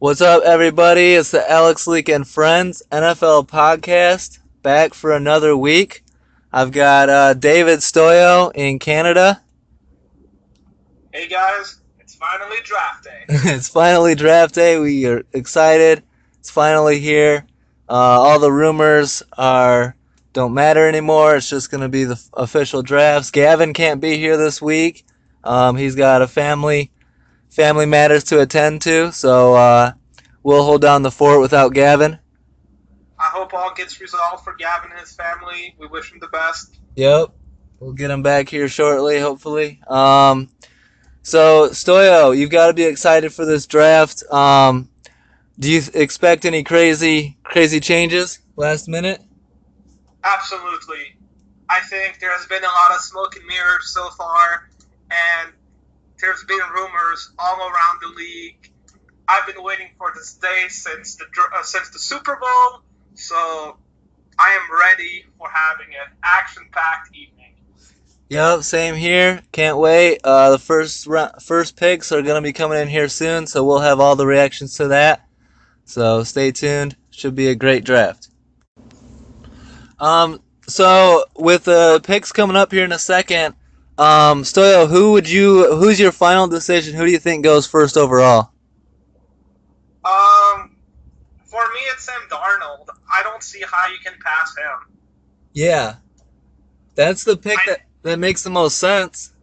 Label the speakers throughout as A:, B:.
A: What's up, everybody? It's the Alex Leak and Friends NFL podcast back for another week. I've got David Stoyo in Canada.
B: Hey guys, it's finally draft day.
A: It's finally draft day. We are excited. It's finally here. All the rumors don't matter anymore. It's just going to be the official drafts. Gavin can't be here this week. He's got a family matters to attend to, so we'll hold down the fort without Gavin.
B: I hope all gets resolved for Gavin and his family. We wish him the best.
A: Yep. We'll get him back here shortly, hopefully. So Stoyo, you've got to be excited for this draft. Do you expect any crazy changes last minute?
B: Absolutely. I think there has been a lot of smoke and mirrors so far, and there's been rumors all around the league. I've been waiting for this day since the Super Bowl, so I am ready for having an action-packed evening.
A: Yep, same here. Can't wait. The first picks are gonna be coming in here soon, so we'll have all the reactions to that. So stay tuned. Should be a great draft. So with the picks coming up here in a second, Stoyo, who's your final decision? Who do you think goes first overall?
B: For me, it's Sam Darnold. I don't see how you can pass him.
A: Yeah, that's the pick that makes the most sense.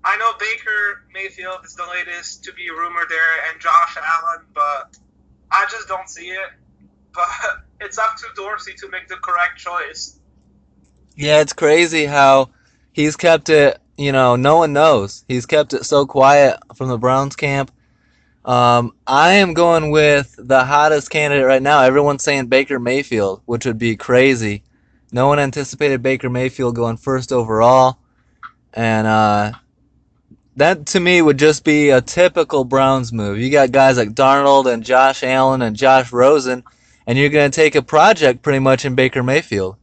B: I know Baker Mayfield is the latest to be rumored there, and Josh Allen, but I just don't see it. But it's up to Dorsey to make the correct choice.
A: Yeah, it's crazy how he's kept it. No one knows. He's kept it so quiet from the Browns camp. I am going with the hottest candidate right now. Everyone's saying Baker Mayfield, which would be crazy. No one anticipated Baker Mayfield going first overall. And that, to me, would just be a typical Browns move. You got guys like Darnold and Josh Allen and Josh Rosen, and you're going to take a project pretty much in Baker Mayfield.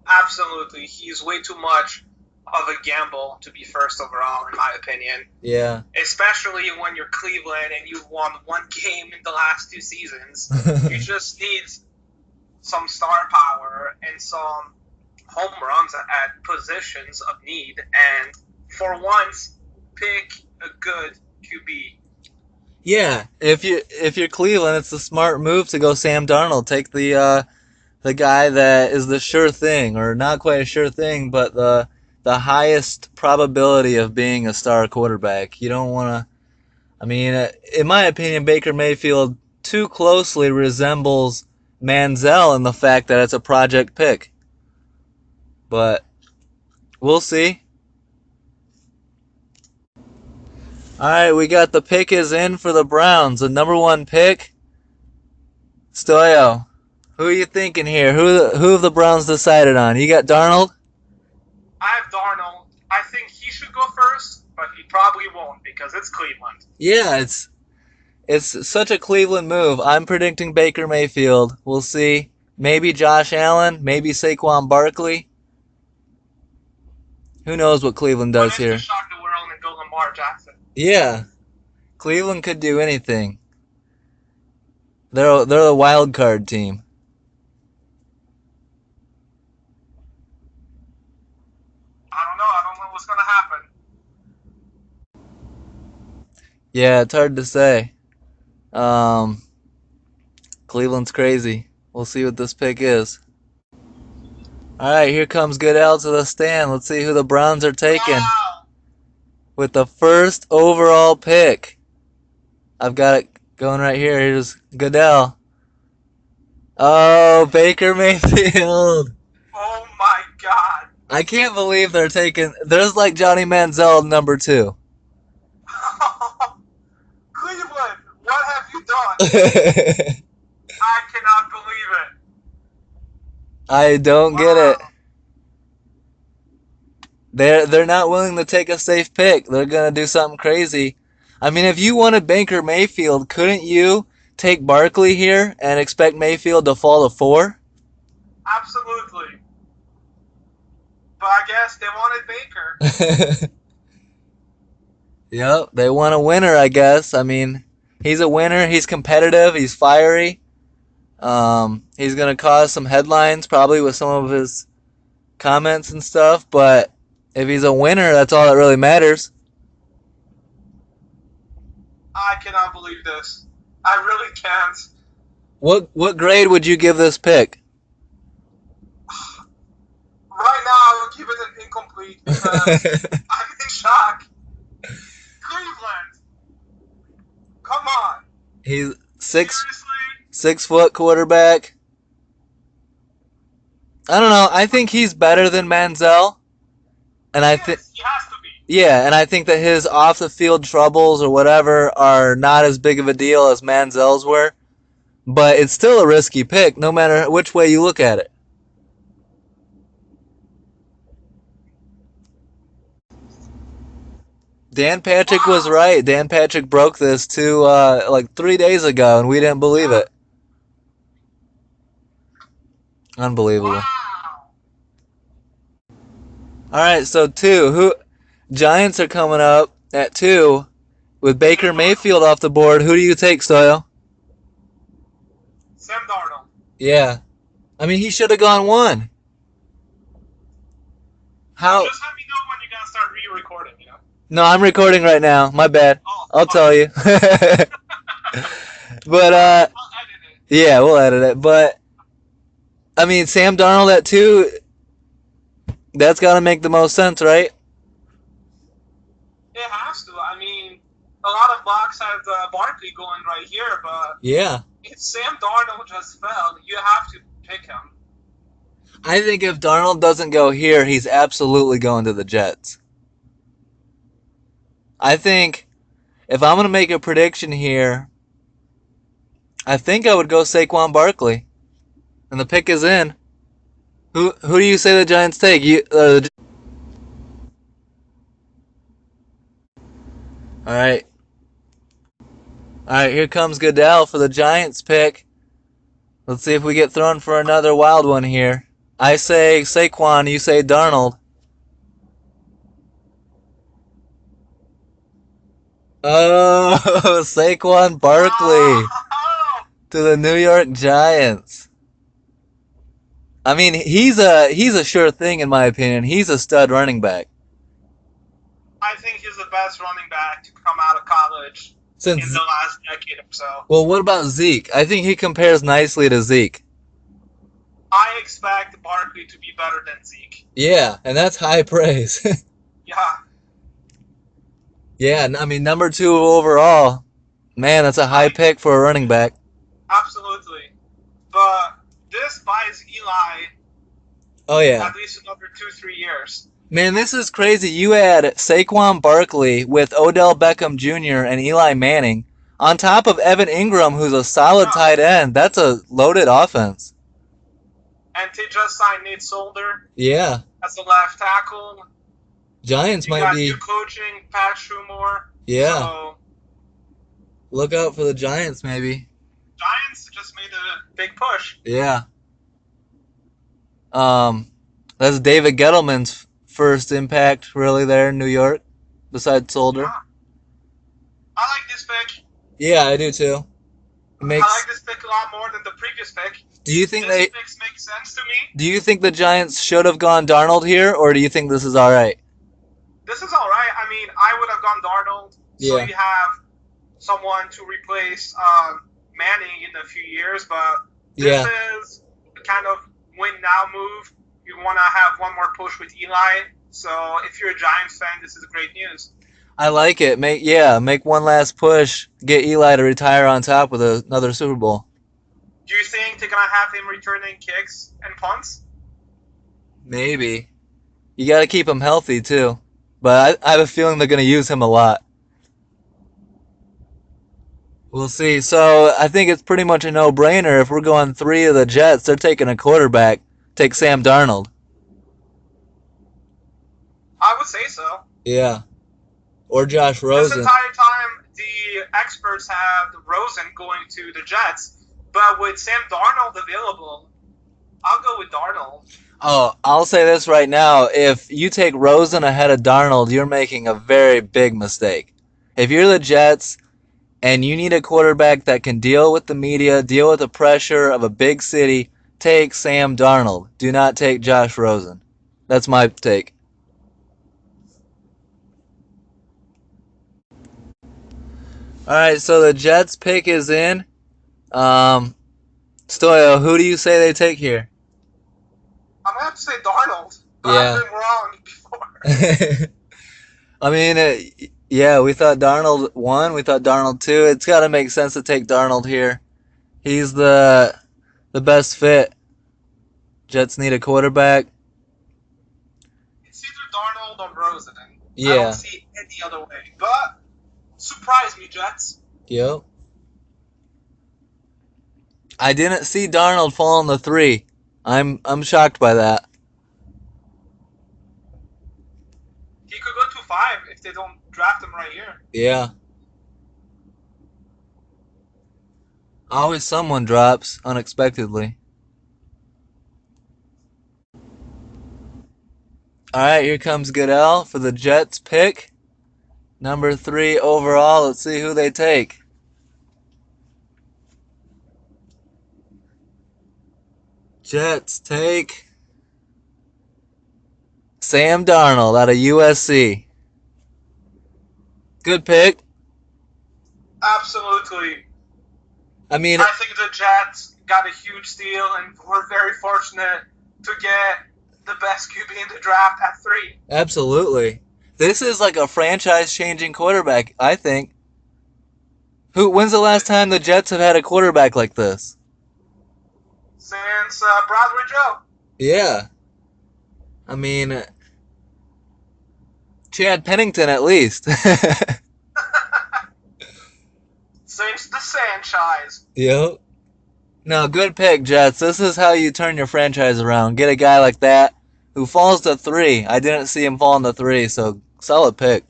B: Absolutely. He's way too much of a gamble to be first overall, in my opinion.
A: Yeah.
B: Especially when you're Cleveland and you've won one game in the last 2 seasons. You just need some star power and some home runs at positions of need. And for once, pick a good QB.
A: Yeah, if you're Cleveland, it's a smart move to go Sam Darnold. Take the guy that is the sure thing, or not quite a sure thing, but the highest probability of being a star quarterback. You don't want to. I mean, in my opinion, Baker Mayfield too closely resembles Manziel in the fact that it's a project pick. But we'll see. All right, we got the pick is in for the Browns. The number 1 pick, Stoyo. Who are you thinking here? Who have the Browns decided on? You got Darnold?
B: I have Darnold. I think he should go first, but he probably won't because it's Cleveland.
A: Yeah, it's such a Cleveland move. I'm predicting Baker Mayfield. We'll see. Maybe Josh Allen. Maybe Saquon Barkley. Who knows what Cleveland does
B: What if
A: here?
B: you shock the world and go Lamar Jackson?
A: Yeah, Cleveland could do anything. They're the wild card team.
B: I don't know. I don't know what's going to happen.
A: Yeah, it's hard to say. Um, Cleveland's crazy. We'll see what this pick is. All right, here comes Goodell to the stand. Let's see who the Browns are taking
B: Wow.
A: with the first overall pick. I've got it going right here. Here's Goodell. Oh, Baker Mayfield.
B: Oh my God.
A: I can't believe they're taking. There's like Johnny Manziel number 2.
B: Cleveland, what have you done? I cannot believe it.
A: I don't get it.
B: Wow.
A: They're not willing to take a safe pick. They're gonna do something crazy. I mean, if you wanted Baker Mayfield, couldn't you take Barkley here and expect Mayfield to fall to 4?
B: Absolutely. But I guess they wanted Baker.
A: Yep, they want a winner, I guess. I mean, He's a winner. He's competitive. He's fiery. He's gonna cause some headlines probably with some of his comments and stuff. But if he's a winner, that's all that really matters.
B: I cannot believe this. I really can't.
A: What grade would you give this pick?
B: Right now, I will give it an incomplete because I'm in shock. Cleveland, come on.
A: He's
B: Seriously?
A: 6 foot quarterback. I don't know. I think he's better than Manziel, and I think
B: Yes, he has to be.
A: yeah, and I think that his off the field troubles or whatever are not as big of a deal as Manziel's were. But it's still a risky pick, no matter which way you look at it. Dan Patrick was
B: Wow.
A: right. Dan Patrick broke this too, like 3 days ago, and we didn't believe
B: Yeah.
A: it. Unbelievable.
B: Wow.
A: All right, so two. Who Giants are coming up at 2 with
B: Sam
A: Baker
B: Darnold.
A: Mayfield off the board. Who do you take, Stoyo?
B: Sam Darnold.
A: Yeah, I mean he should have gone 1. How?
B: Just let me know when you're gonna start re-recording.
A: No, I'm recording right now. My bad.
B: Oh,
A: I'll tell
B: okay.
A: you. But
B: I'll edit it.
A: yeah, we'll edit it. But I mean, Sam Darnold at 2. That's got to make the most sense, right?
B: It has to. I mean, a lot of blocks have Barkley going right here, but
A: Yeah.
B: if Sam Darnold just fell, you have to pick him.
A: I think if Darnold doesn't go here, he's absolutely going to the Jets. I think if I'm going to make a prediction here, I think I would go Saquon Barkley. And the pick is in. Who do you say the Giants take? All right. All right, here comes Goodell for the Giants pick. Let's see if we get thrown for another wild one here. I say Saquon, you say Darnold. Oh, Saquon Barkley
B: Oh,
A: to the New York Giants. I mean, he's a sure thing in my opinion. He's a stud running back.
B: I think he's the best running back to come out of college in
A: Since
B: the last decade or so.
A: well, what about Zeke? I think he compares nicely to Zeke.
B: I expect Barkley to be better than Zeke.
A: Yeah, and that's high praise.
B: Yeah,
A: Yeah, I mean number 2 overall. Man, that's a high
B: I
A: pick for a running back.
B: absolutely. But this buys Eli
A: Oh yeah.
B: at least another 2-3 years.
A: Man, this is crazy. You add Saquon Barkley with Odell Beckham Jr. and Eli Manning on top of Evan Ingram, who's a solid
B: Yeah.
A: tight end. That's a loaded offense.
B: And they just signed Nate Solder
A: Yeah.
B: as the left tackle.
A: Giants
B: You
A: might
B: got
A: be.
B: new coaching, Pat Shumore.
A: Yeah.
B: So
A: Look out for the Giants, maybe.
B: Giants just made a big push.
A: Yeah. That's David Gettleman's first impact, really, there in New York, besides Solder.
B: Yeah. I like this pick.
A: Yeah, I do too. It
B: I
A: makes.
B: like this pick a lot more than the previous pick.
A: Do you think
B: This
A: they?
B: pick makes sense to me.
A: Do you think the Giants should have gone Darnold here, or do you think this is all right?
B: This is all right. I mean, I would have gone Darnold. So
A: Yeah.
B: you have someone to replace Manning in a few years, but this
A: Yeah.
B: is a kind of win now move. You want to have one more push with Eli. So if you're a Giants fan, this is great news.
A: I like it. Make one last push. Get Eli to retire on top with another Super Bowl.
B: Do you think they're gonna have him returning kicks and punts?
A: Maybe. You got to keep him healthy too. But I have a feeling they're going to use him a lot. We'll see. So I think it's pretty much a no-brainer. If we're going 3 of the Jets, they're taking a quarterback. Take Sam Darnold.
B: I would say so.
A: Yeah. Or Josh
B: This
A: Rosen.
B: entire time, the experts have Rosen going to the Jets, but with Sam Darnold available, I'll go with Darnold.
A: Oh, I'll say this right now. If you take Rosen ahead of Darnold, you're making a very big mistake. If you're the Jets, and you need a quarterback that can deal with the media, deal with the pressure of a big city, take Sam Darnold. Do not take Josh Rosen. That's my take. All right, so the Jets pick is in. Um, Stoyo, who do you say they take here?
B: I'm gonna have to say Darnold, but I've
A: Yeah.
B: been wrong before.
A: I mean, yeah, we thought Darnold one, we thought Darnold two. It's got to make sense to take Darnold here. He's the best fit. Jets need a quarterback.
B: It's either Darnold or Rosen. I don't
A: Yeah.
B: see any other way. But surprise me, Jets.
A: Yep. I didn't see Darnold fall in the three. I'm shocked by that.
B: He could go to 5 if they don't draft him right here.
A: Yeah. Always someone drops unexpectedly. All right, here comes Goodell for the Jets pick. Number 3 overall. Let's see who they take. Jets take Sam Darnold out of USC. Good pick.
B: Absolutely.
A: I mean,
B: I think the Jets got a huge steal and were very fortunate to get the best QB in the draft at 3.
A: absolutely. This is like a franchise-changing quarterback, I think. When's the last time the Jets have had a quarterback like this?
B: Since Bradley Joe.
A: Yeah. I mean, Chad Pennington at least.
B: Since the franchise.
A: Yep. No, good pick, Jets. This is how you turn your franchise around. Get a guy like that who falls to 3. I didn't see him fall in the 3, so solid pick.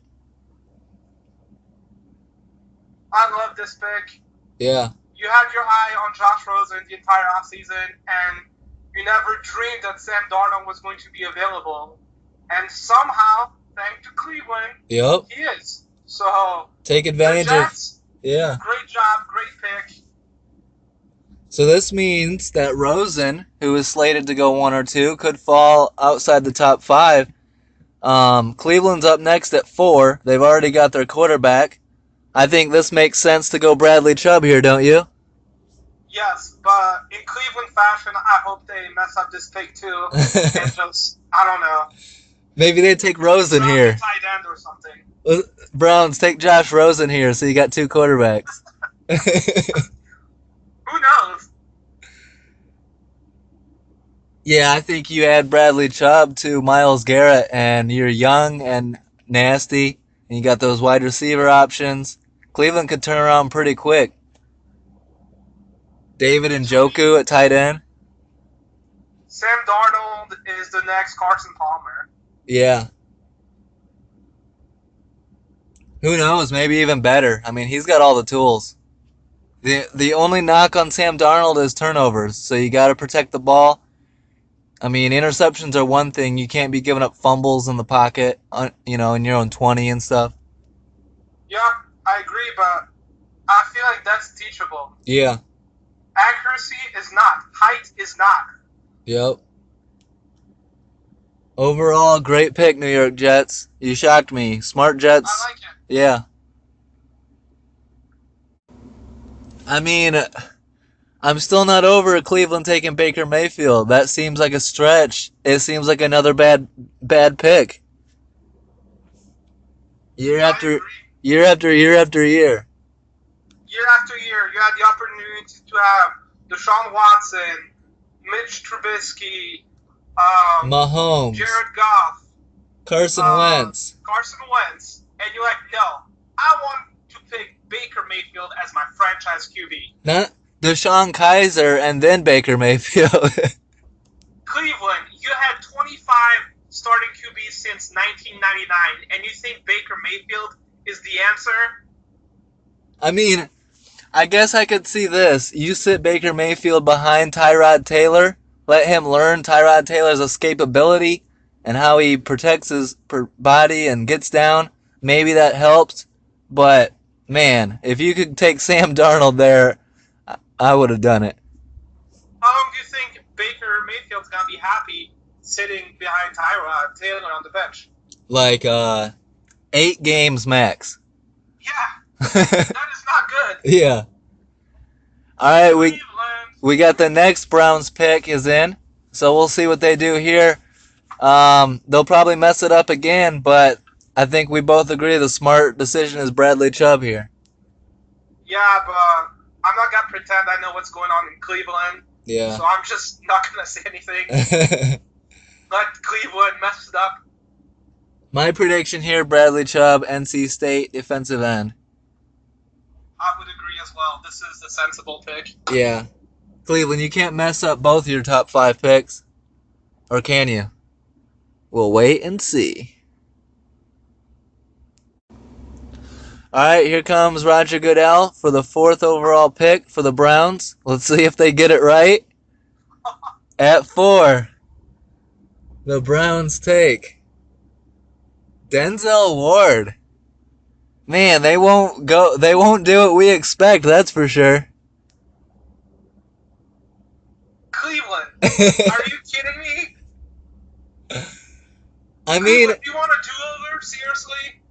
B: I love this pick.
A: Yeah.
B: You had your eye on Josh Rosen the entire offseason, and you never dreamed that Sam Darnold was going to be available. And somehow, thanks to Cleveland,
A: Yep.
B: he is. So,
A: Take
B: the
A: advantage of.
B: Jets,
A: Yeah.
B: great job, great pick.
A: So this means that Rosen, who is slated to go 1 or 2, could fall outside the top 5. Cleveland's up next at 4. They've already got their quarterback. I think this makes sense to go Bradley Chubb here, don't you?
B: Yes, but in Cleveland fashion, I hope they mess up this pick too. And just, I don't know.
A: Maybe they take Rosen
B: Drop
A: here.
B: a tight end or something.
A: Browns, take Josh Rosen here, so you got 2 quarterbacks.
B: Who knows?
A: Yeah, I think you add Bradley Chubb to Myles Garrett, and you're young and nasty, and you got those wide receiver options. Cleveland could turn around pretty quick. David Njoku at tight end.
B: Sam Darnold is the next Carson Palmer.
A: Yeah. Who knows? Maybe even better. I mean, he's got all the tools. The only knock on Sam Darnold is turnovers, so you got to protect the ball. I mean, interceptions are one thing. You can't be giving up fumbles in the pocket, in your own 20 and stuff.
B: Yeah, I agree, but I feel like that's teachable.
A: Yeah.
B: Accuracy is not. Height is not.
A: Yep. Overall, great pick, New York Jets. You shocked me. Smart Jets.
B: I like it.
A: Yeah. I mean, I'm still not over Cleveland taking Baker Mayfield. That seems like a stretch. It seems like another bad pick. Year
B: I
A: after
B: agree.
A: year after year after year.
B: Year after year, you had the opportunity to have Deshaun Watson, Mitch Trubisky,
A: Mahomes,
B: Jared Goff,
A: Carson Wentz.
B: Carson Wentz, and you're like, no, I want to pick Baker Mayfield as my franchise QB.
A: Not Deshaun Kaiser and then Baker Mayfield.
B: Cleveland, you had 25 starting QBs since 1999, and you think Baker Mayfield is the answer?
A: I mean, I guess I could see this. You sit Baker Mayfield behind Tyrod Taylor, let him learn Tyrod Taylor's escapability and how he protects his body and gets down. Maybe that helps, but Man, if you could take Sam Darnold there, I would have done it.
B: How long do you think Baker Mayfield's gonna be happy sitting behind Tyrod Taylor on the bench?
A: Like 8 games max.
B: Yeah, that is not good.
A: Yeah. All right,
B: Cleveland.
A: we got the next Browns pick is in, so we'll see what they do here. They'll probably mess it up again, but I think we both agree the smart decision is Bradley Chubb here.
B: Yeah, but I'm not gonna pretend I know what's going on in Cleveland.
A: Yeah.
B: So I'm just not gonna say anything. Let Cleveland mess it up.
A: My prediction here: Bradley Chubb, NC State defensive end.
B: I would agree as well. This is the sensible pick.
A: Yeah. Cleveland, you can't mess up both your top 5 picks, or can you? We'll wait and see. All right, here comes Roger Goodell for the 4th overall pick for the Browns. Let's see if they get it right. At 4, the Browns take Denzel Ward. Man, they won't go. They won't do what we expect. That's for sure.
B: Cleveland. Are you kidding me?
A: I mean,
B: Cleveland, you want a do-over? Seriously?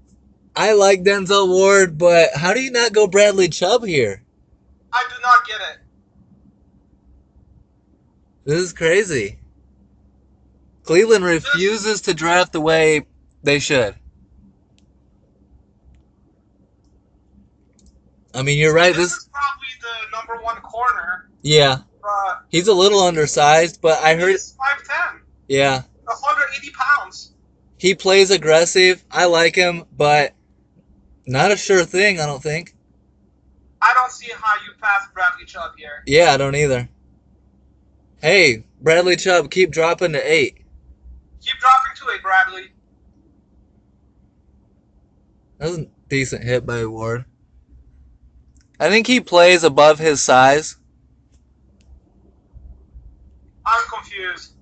A: I like Denzel Ward, but how do you not go Bradley Chubb here?
B: I do not get it.
A: This is crazy. Cleveland refuses to draft the way they should. I mean, you're right.
B: This is probably the number 1 corner.
A: Yeah. He's a little undersized, but I heard.
B: He's 5'10".
A: Yeah.
B: 180 pounds.
A: He plays aggressive. I like him, but not a sure thing, I don't think.
B: I don't see how you pass Bradley Chubb here.
A: Yeah, I don't either. Hey, Bradley Chubb, keep dropping to 8.
B: Keep dropping to 8, Bradley.
A: That was a decent hit by Ward. I think he plays above his size.
B: I'm confused.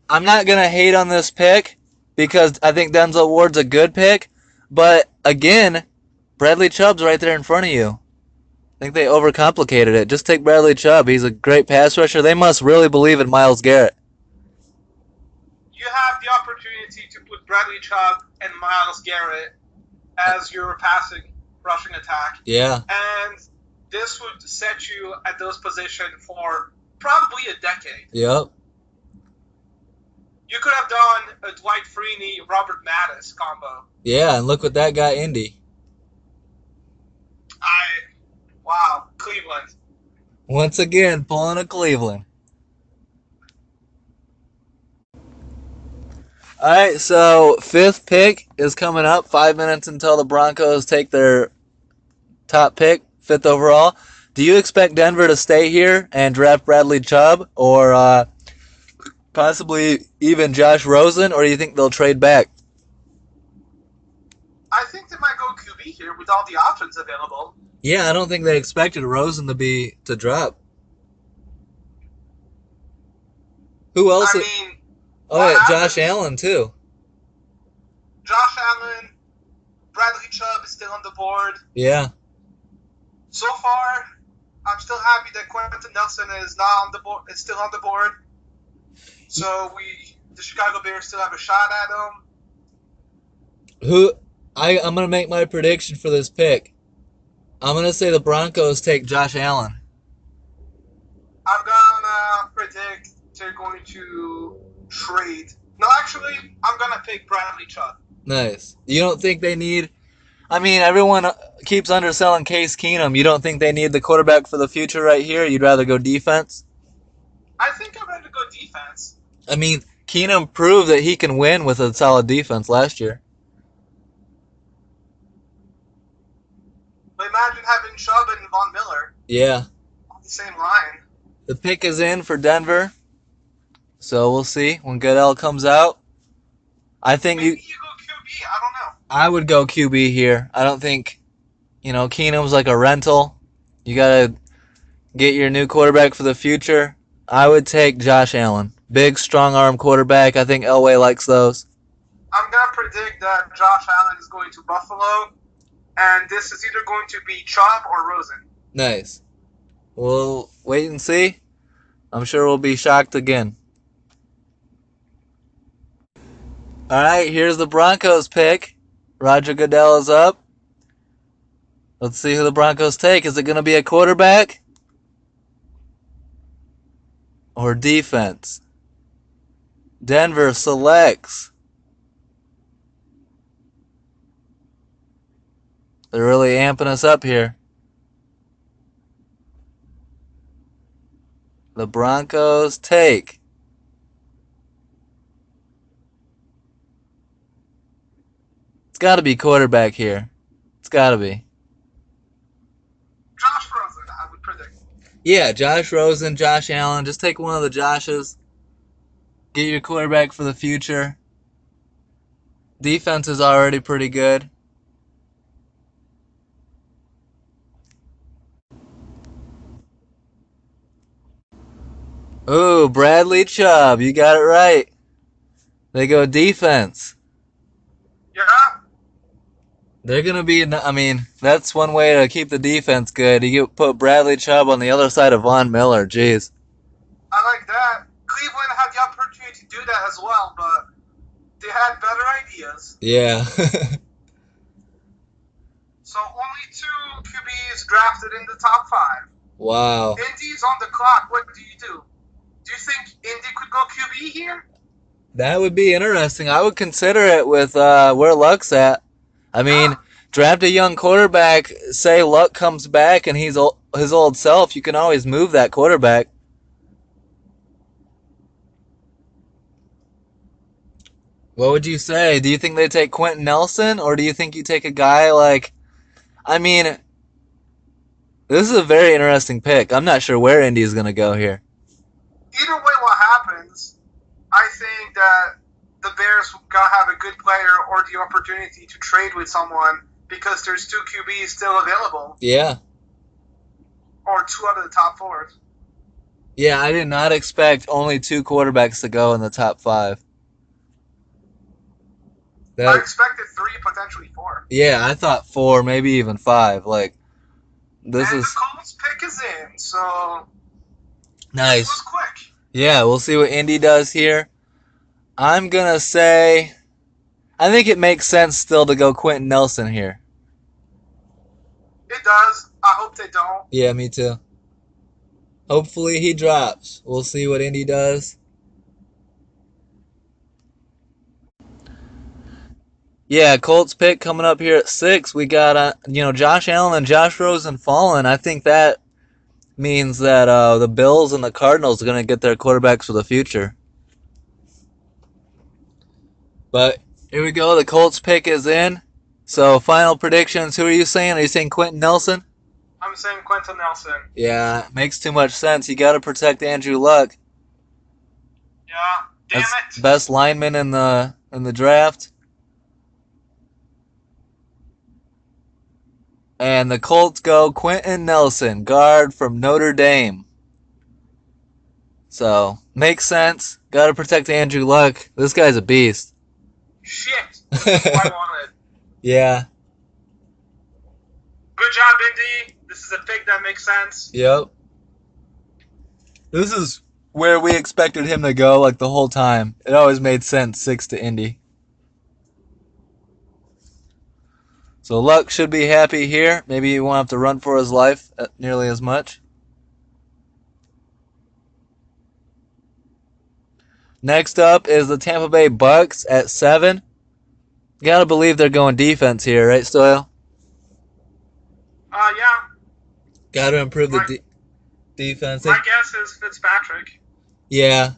A: I'm not going to hate on this pick because I think Denzel Ward's a good pick. But again, Bradley Chubb's right there in front of you. I think they overcomplicated it. Just take Bradley Chubb. He's a great pass rusher. They must really believe in Myles Garrett.
B: You have the opportunity to put Bradley Chubb and Myles Garrett as your rushing attack.
A: Yeah.
B: And this would set you at those positions for probably a decade.
A: Yep.
B: You could have done a Dwight Freeney, Robert Mattis combo.
A: Yeah, and look what that got Indy.
B: Wow, Cleveland.
A: Once again, pulling a Cleveland. All right, so 5th pick is coming up. 5 minutes until the Broncos take their top pick, 5th overall. Do you expect Denver to stay here and draft Bradley Chubb or possibly even Josh Rosen, or do you think they'll trade back?
B: I think they might go QB here with all the options available.
A: Yeah, I don't think they expected Rosen to drop. Who else? Yeah, Josh Allen too.
B: Josh Allen, Bradley Chubb is still on the board.
A: Yeah.
B: So far, I'm still happy that Quentin Nelson is not on the board. It's still on the board. So the Chicago Bears still have a shot at him.
A: I'm gonna make my prediction for this pick. I'm gonna say the Broncos take Josh Allen.
B: I'm gonna predict they're going to trade. No, actually, I'm gonna pick Bradley Chubb.
A: Nice. You don't think they need? I mean, everyone keeps underselling Case Keenum. You don't think they need the quarterback for the future right here? You'd rather go defense?
B: I think I'm ready to go defense.
A: I mean, Keenum proved that he can win with a solid defense last year.
B: But imagine having Chubb and Von Miller.
A: Yeah.
B: On the same line.
A: The pick is in for Denver. So we'll see when Goodell comes out. I think
B: Maybe you go QB. I don't know.
A: I would go QB here. I don't think, Keenum's like a rental. You got to get your new quarterback for the future. I would take Josh Allen. Big, strong arm quarterback. I think Elway likes those.
B: I'm going to predict that Josh Allen is going to Buffalo. and this is either going to be Chubb or Rosen.
A: Nice. We'll wait and see. I'm sure we'll be shocked again. All right, here's the Broncos pick. Roger Goodell is up. Let's see who the Broncos take. Is it going to be a quarterback or defense? Denver selects. They're really amping us up here. The Broncos take. It's got to be quarterback here. It's got to be.
B: Josh Rosen, I would predict.
A: Yeah, Josh Rosen, Josh Allen. Just take one of the Joshes. Get your quarterback for the future. Defense is already pretty good. Ooh, Bradley Chubb. You got it right. They go defense.
B: Yeah,
A: They're going to be, I mean, that's one way to keep the defense good. You put Bradley Chubb on the other side of Von Miller. Jeez.
B: I like that. Cleveland had the opportunity to do that as well, but they had better ideas.
A: Yeah.
B: So only 2 QBs drafted in the top 5.
A: Wow.
B: Indy's on the clock. What do you do? Do you think Indy could go QB here?
A: That would be interesting. I would consider it with where Luck's at. I mean, draft a young quarterback. Say Luck comes back and he's his old self. You can always move that quarterback. What would you say? Do you think they take Quentin Nelson, or do you think you take a guy like? I mean, this is a very interesting pick. I'm not sure where Indy's going to go here.
B: Either way, what happens, I think that the Bears gotta have a good player or the opportunity to trade with someone because there's 2 QBs still available,
A: Yeah.
B: or 2 out of the top 4.
A: Yeah, I did not expect only 2 quarterbacks to go in the top 5.
B: I expected 3, potentially 4.
A: Yeah, I thought 4, maybe even 5. Like, this
B: and
A: is
B: the Colts pick is in, so
A: nice.
B: It was quick.
A: Yeah, we'll see what Indy does here. I'm going to say, I think it makes sense still to go Quentin Nelson here.
B: It does. I hope they don't.
A: Yeah, me too. Hopefully he drops. We'll see what Indy does. Yeah, Colts pick coming up here at 6. We got, Josh Allen and Josh Rosen falling. I think that means that the Bills and the Cardinals are going to get their quarterbacks for the future. But here we go. The Colts pick is in. So final predictions. Who are you saying? Are you saying Quentin Nelson?
B: I'm saying Quentin Nelson.
A: Yeah, makes too much sense. You got to protect Andrew Luck.
B: Yeah, damn
A: That's
B: it.
A: best lineman in the draft. And the Colts go Quentin Nelson, guard from Notre Dame. So, makes sense. Got to protect Andrew Luck. This guy's a beast.
B: Shit. That's what I wanted.
A: Yeah.
B: Good job, Indy. This is a pick that makes sense.
A: Yep. This is where we expected him to go like the whole time. It always made sense, 6 to Indy. So Luck should be happy here. Maybe he won't have to run for his life nearly as much. Next up is the Tampa Bay Bucks at 7. Gotta believe they're going defense here, right, Stoyo?
B: Yeah.
A: Gotta improve the defense.
B: My guess is Fitzpatrick.
A: Yeah.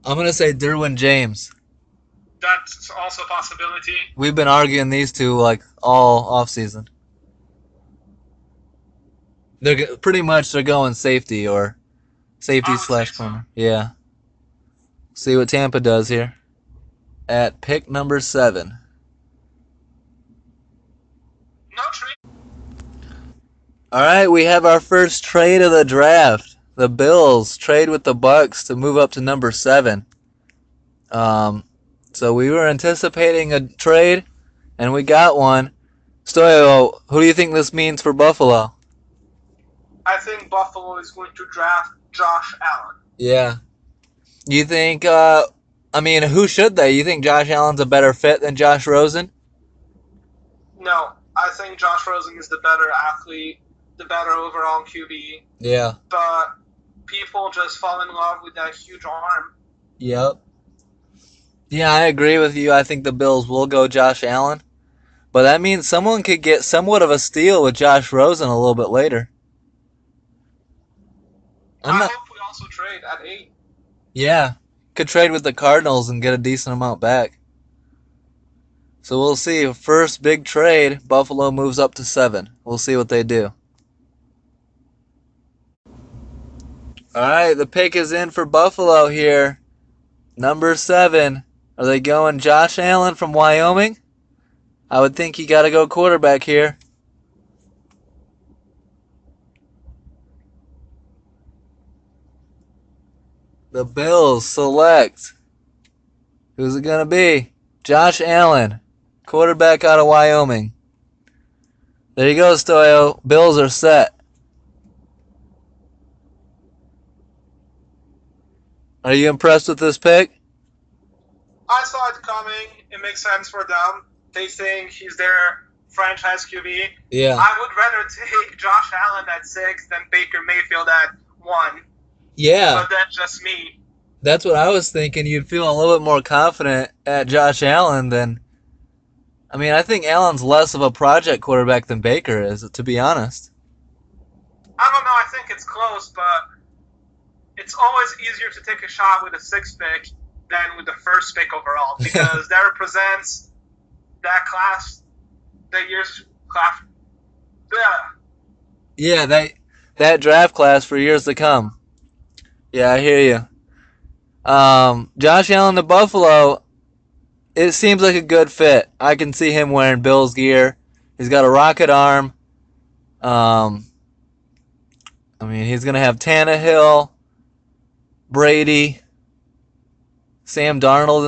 A: I'm gonna say Derwin James.
B: That's also a possibility.
A: We've been arguing these two like all offseason. They're pretty much they're going safety or safety slash corner. So. Yeah. See what Tampa does here at pick number 7.
B: No trade.
A: All right, we have our first trade of the draft. The Bills trade with the Bucks to move up to number 7. So we were anticipating a trade, and we got one. Stoyo, who do you think this means for Buffalo?
B: I think Buffalo is going to draft Josh Allen.
A: Yeah. You think, I mean, who should they? You think Josh Allen's a better fit than Josh Rosen?
B: No, I think Josh Rosen is the better athlete, the better overall QB,
A: Yeah.
B: but people just fall in love with that huge arm.
A: Yep. Yeah, I agree with you. I think the Bills will go Josh Allen. But that means someone could get somewhat of a steal with Josh Rosen a little bit later. I'm
B: I
A: not.
B: hope we also trade at 8.
A: Yeah. Could trade with the Cardinals and get a decent amount back. So we'll see. First big trade, Buffalo moves up to 7. We'll see what they do. All right, the pick is in for Buffalo here. Number 7. Are they going Josh Allen from Wyoming? I would think you got to go quarterback here. The Bills select. Who's it going to be? Josh Allen, quarterback out of Wyoming. There you go, Stoyo. Bills are set. Are you impressed with this pick?
B: I saw it coming. It makes sense for them. They think he's their franchise QB.
A: Yeah.
B: I would rather take Josh Allen at 6 than Baker Mayfield at 1,
A: Yeah.
B: but that's just me.
A: That's what I was thinking. You'd feel a little bit more confident at Josh Allen than. I mean, I think Allen's less of a project quarterback than Baker is, to be honest.
B: I don't know. I think it's close, but it's always easier to take a shot with a 6th pick than with the first pick overall because that represents that class, that year's class.
A: Yeah, that draft class for years to come. Yeah, I hear you. Josh Allen to Buffalo, it seems like a good fit. I can see him wearing Bills gear. He's got a rocket arm. Um, I mean, he's gonna have Tannehill, Brady, Sam Darnold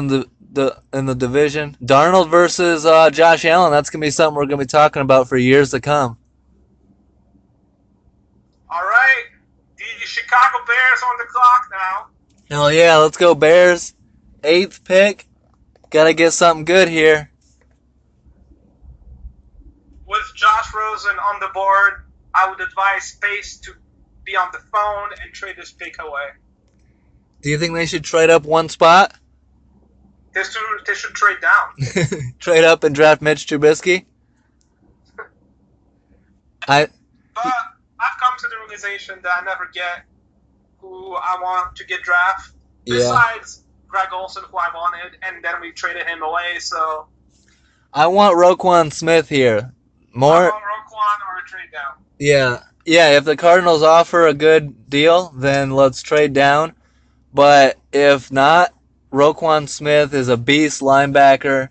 A: in the division. Darnold versus Josh Allen. That's gonna be something we're gonna be talking about for years to come.
B: All right, the Chicago Bears on the clock now.
A: Hell yeah, let's go Bears. 8th pick. Gotta get something good here.
B: With Josh Rosen on the board, I would advise Pace to be on the phone and trade this pick away.
A: Do you think they should trade up one spot?
B: They should trade down.
A: Trade up and draft Mitch Trubisky? I
B: But I've come to the realization that I never get who I want to get drafted.
A: yeah.
B: Besides Greg Olson, who I wanted, and then we traded him away. So
A: I want Roquan Smith here.
B: I
A: More
B: want Roquan or a trade down.
A: yeah. Yeah, if the Cardinals offer a good deal, then let's trade down. But if not, Roquan Smith is a beast linebacker.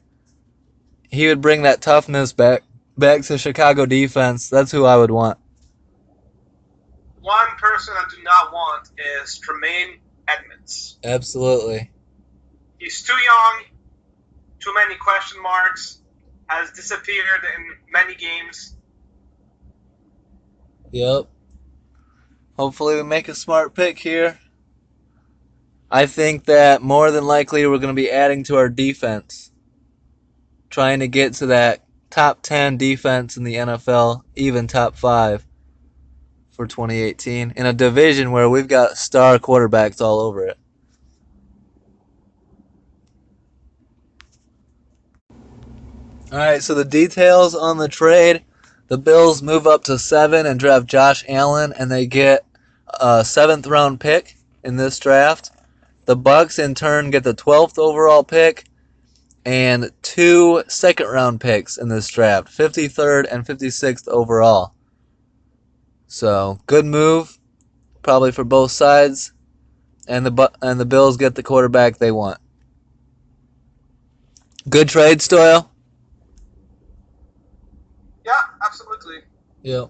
A: He would bring that toughness back to Chicago defense. That's who I would want.
B: One person I do not want is Tremaine Edmonds.
A: Absolutely.
B: He's too young, too many question marks, has disappeared in many games.
A: Yep. Hopefully we make a smart pick here. I think that more than likely we're going to be adding to our defense. Trying to get to that top 10 defense in the NFL, even top 5 for 2018 in a division where we've got star quarterbacks all over it. All right, so the details on the trade, the Bills move up to 7 and draft Josh Allen, and they get a 7th round pick in this draft. The Bucks in turn get the 12th overall pick and 2 second round picks in this draft, 53rd and 56th overall. So good move, probably for both sides, and the Bills get the quarterback they want. Good trade, Stoyo.
B: Yeah, absolutely.
A: Yep.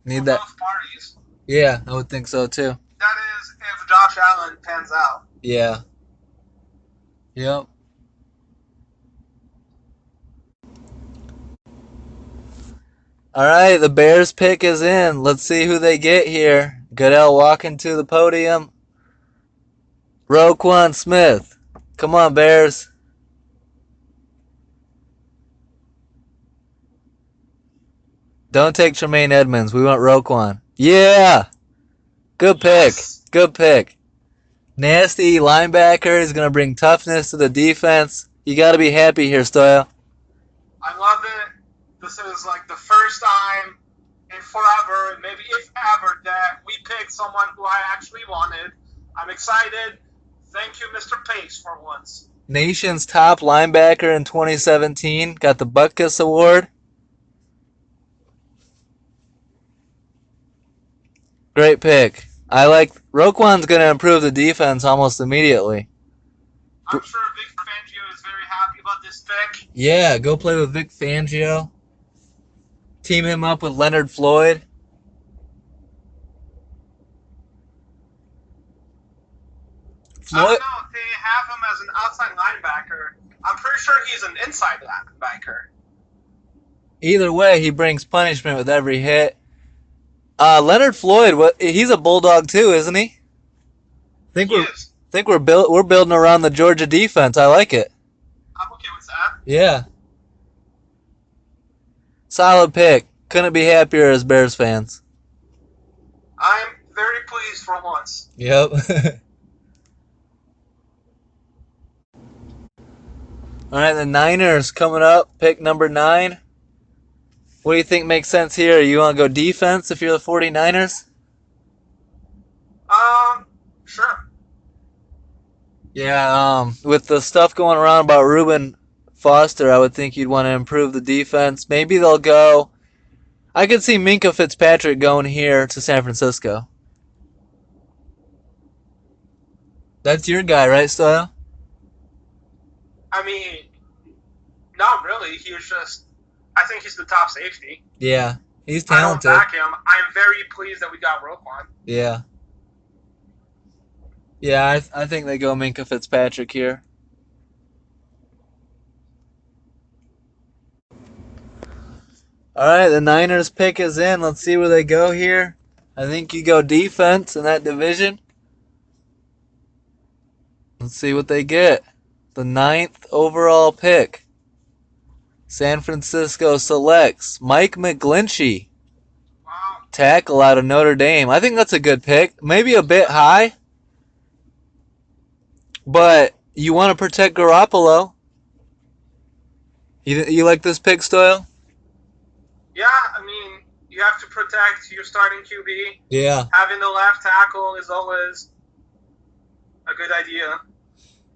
B: For
A: Need that.
B: both parties.
A: Yeah, I would think so too.
B: That is, if Josh Allen pans out.
A: Yeah. Yep. All right, the Bears pick is in. Let's see who they get here. Goodell walking to the podium. Roquan Smith. Come on, Bears. Don't take Tremaine Edmonds. We want Roquan. Yeah. Good pick.
B: Yes.
A: Good pick. Nasty linebacker is going to bring toughness to the defense. You got to be happy here, Stoyo.
B: I love it. This is like the first time in forever, maybe if ever, that we picked someone who I actually wanted. I'm excited. Thank you, Mr. Pace, for once.
A: Nation's top linebacker in 2017. Got the Butkus Award. Great pick. I like Roquan's going to improve the defense almost immediately.
B: I'm sure Vic Fangio is very happy about this pick.
A: Yeah, go play with Vic Fangio. Team him up with Leonard Floyd.
B: I don't know. They have him as an outside linebacker. I'm pretty sure he's an inside linebacker.
A: Either way, he brings punishment with every hit. Leonard Floyd, he's a bulldog too, isn't he? Think we're building around the Georgia defense. I like it.
B: I'm okay with that.
A: Yeah. Solid pick. Couldn't be happier as Bears fans.
B: I'm very pleased for once.
A: Yep. All right, the Niners coming up. Pick number 9. What do you think makes sense here? You want to go defense if you're the 49ers?
B: Sure.
A: Yeah, with the stuff going around about Reuben Foster, I would think you'd want to improve the defense. Maybe they'll go. I could see Minkah Fitzpatrick going here to San Francisco. That's your guy, right, Stoyo?
B: I mean, not really. I think he's the top safety.
A: Yeah, he's talented.
B: I don't back him. I'm very pleased that we got Roquan.
A: Yeah. Yeah, I think they go Minkah Fitzpatrick here. All right, the Niners pick is in. Let's see where they go here. I think you go defense in that division. Let's see what they get. The 9th overall pick. San Francisco selects Mike McGlinchey.
B: Wow.
A: Tackle out of Notre Dame. I think that's a good pick. Maybe a bit high. But you want to protect Garoppolo. You like this pick, Stoyle?
B: Yeah, I mean, you have to protect your starting QB.
A: Yeah.
B: Having the left tackle is always a good idea.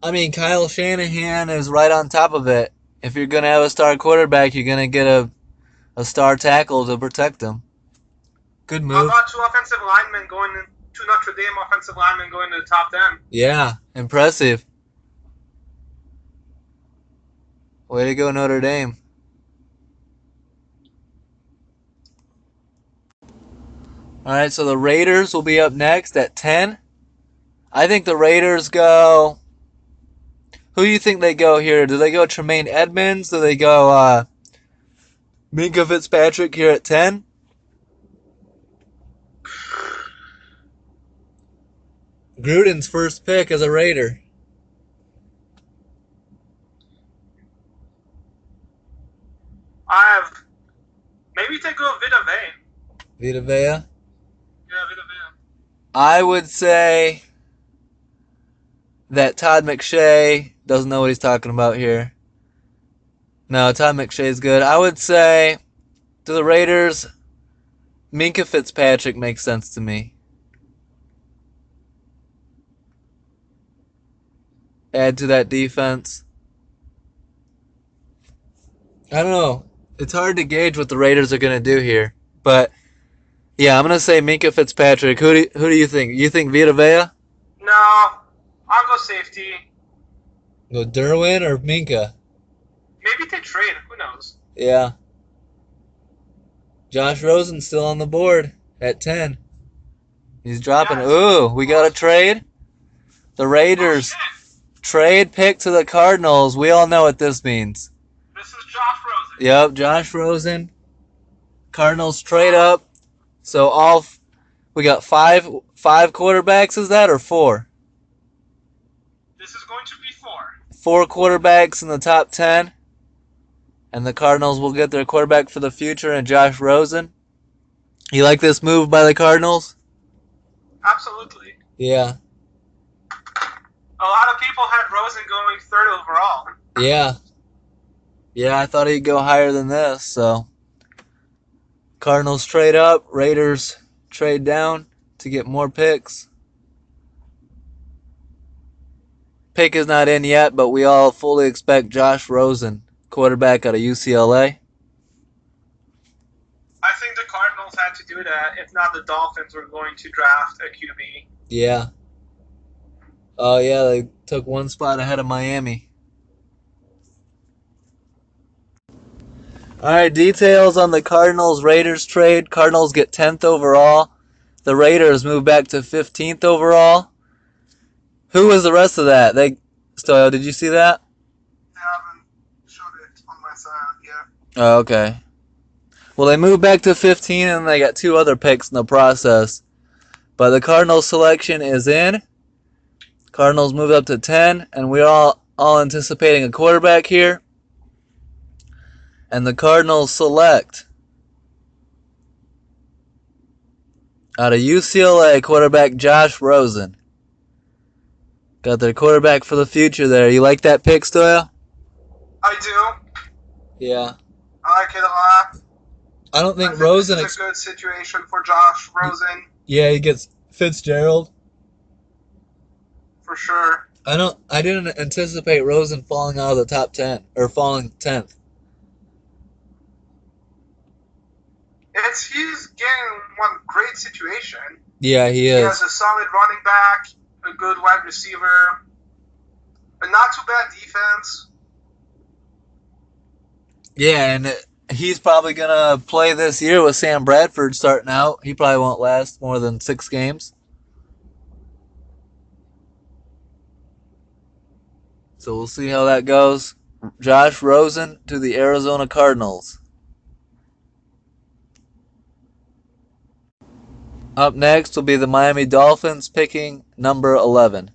A: I mean, Kyle Shanahan is right on top of it. If you're going to have a star quarterback, you're going to get a star tackle to protect him. Good move.
B: How about two Notre Dame offensive linemen going to the top 10?
A: Yeah, impressive. Way to go, Notre Dame. All right, so the Raiders will be up next at 10. I think the Raiders go. Who do you think they go here? Do they go Tremaine Edmonds? Do they go Minkah Fitzpatrick here at 10? Gruden's first pick as a Raider.
B: Maybe they go Vita Vea.
A: Vita Vea?
B: Yeah, Vita Vea.
A: I would say that Todd McShay doesn't know what he's talking about here. No, Todd McShay's good. I would say to the Raiders, Minkah Fitzpatrick makes sense to me. Add to that defense. I don't know. It's hard to gauge what the Raiders are going to do here. But, yeah, I'm going to say Minkah Fitzpatrick. Who do you think? You think Vita Vea?
B: No, I'll go safety.
A: Go Derwin or Minkah?
B: Maybe they trade. Who knows?
A: Yeah. Josh Rosen's still on the board at 10. He's dropping.
B: Yeah.
A: Ooh, we got a trade. The Raiders trade pick to the Cardinals. We all know what this means.
B: This is Josh Rosen.
A: Yep, Josh Rosen Cardinals trade up. So we got five quarterbacks. Is that or four?
B: This is going to be four.
A: Four quarterbacks in the top 10. And the Cardinals will get their quarterback for the future in Josh Rosen. You like this move by the Cardinals?
B: Absolutely.
A: Yeah.
B: A lot of people had Rosen going third overall.
A: Yeah. Yeah, I thought he'd go higher than this. So Cardinals trade up. Raiders trade down to get more picks. Pick is not in yet, but we all fully expect Josh Rosen, quarterback out of UCLA.
B: I think the Cardinals had to do that. If not, the Dolphins were going to draft a QB.
A: Yeah. Oh, yeah, they took one spot ahead of Miami. All right, details on the Cardinals-Raiders trade. Cardinals get 10th overall. The Raiders move back to 15th overall. Who was the rest of that? Stoyo, did you see that?
B: I haven't showed it on my side yet.
A: Oh, okay. Well, they moved back to 15 and they got two other picks in the process. But the Cardinals selection is in. Cardinals move up to 10, and we're all anticipating a quarterback here. And the Cardinals select out of UCLA quarterback Josh Rosen. Got their quarterback for the future there. You like that pick, Stoya?
B: I do.
A: Yeah.
B: I like it a lot.
A: I don't think
B: I think
A: Rosen.
B: This is a good situation for Josh Rosen.
A: Yeah, he gets Fitzgerald.
B: For sure.
A: I didn't anticipate Rosen falling out of the top 10 or falling 10th.
B: He's getting one great situation.
A: Yeah, he is.
B: He has a solid running back, a good wide receiver, a not too bad defense.
A: Yeah, and he's probably going to play this year with Sam Bradford starting out. He probably won't last more than 6 games. So we'll see how that goes. Josh Rosen to the Arizona Cardinals. Up next will be the Miami Dolphins picking number 11.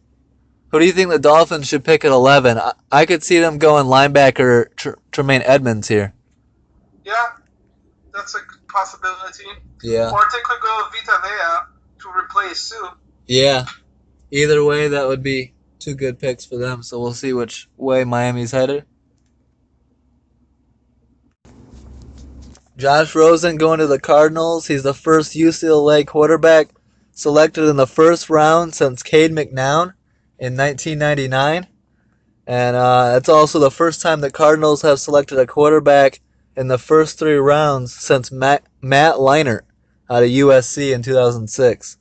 A: Who do you think the Dolphins should pick at 11? I could see them going linebacker Tremaine Edmonds here.
B: Yeah, that's a possibility.
A: Yeah.
B: Or they could go Vita Vea to replace Sue.
A: Yeah. Either way, that would be two good picks for them. So we'll see which way Miami's headed. Josh Rosen going to the Cardinals. He's the first UCLA quarterback selected in the first round since Cade McNown in 1999. And it's also the first time the Cardinals have selected a quarterback in the first 3 rounds since Matt Leinart out of USC in 2006.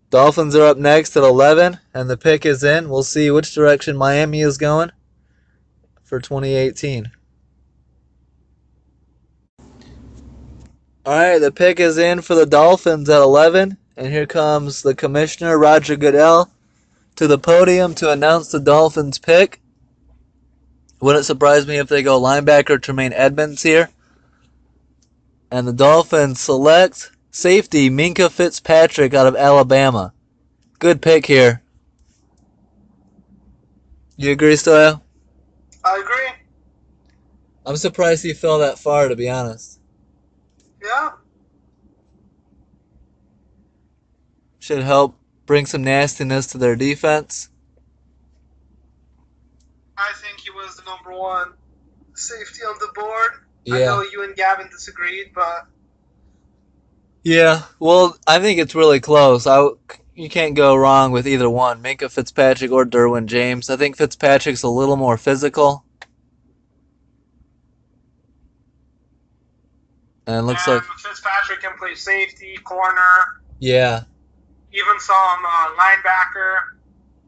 A: Dolphins are up next at 11, and the pick is in. We'll see which direction Miami is going for 2018. All right, the pick is in for the Dolphins at 11, and here comes the commissioner, Roger Goodell, to the podium to announce the Dolphins' pick. Wouldn't surprise me if they go linebacker Tremaine Edmonds here. And the Dolphins select safety Minkah Fitzpatrick out of Alabama. Good pick here. You agree, Stoyo?
B: I agree.
A: I'm surprised he fell that far, to be honest.
B: Yeah.
A: Should help bring some nastiness to their defense.
B: I think he was the number 1 safety on the board.
A: Yeah.
B: I know you and Gavin disagreed, but...
A: Yeah, well, I think it's really close. You can't go wrong with either one, Minkah Fitzpatrick or Derwin James. I think Fitzpatrick's a little more physical. And it looks like
B: Fitzpatrick can play safety, corner.
A: Yeah.
B: Even some linebacker.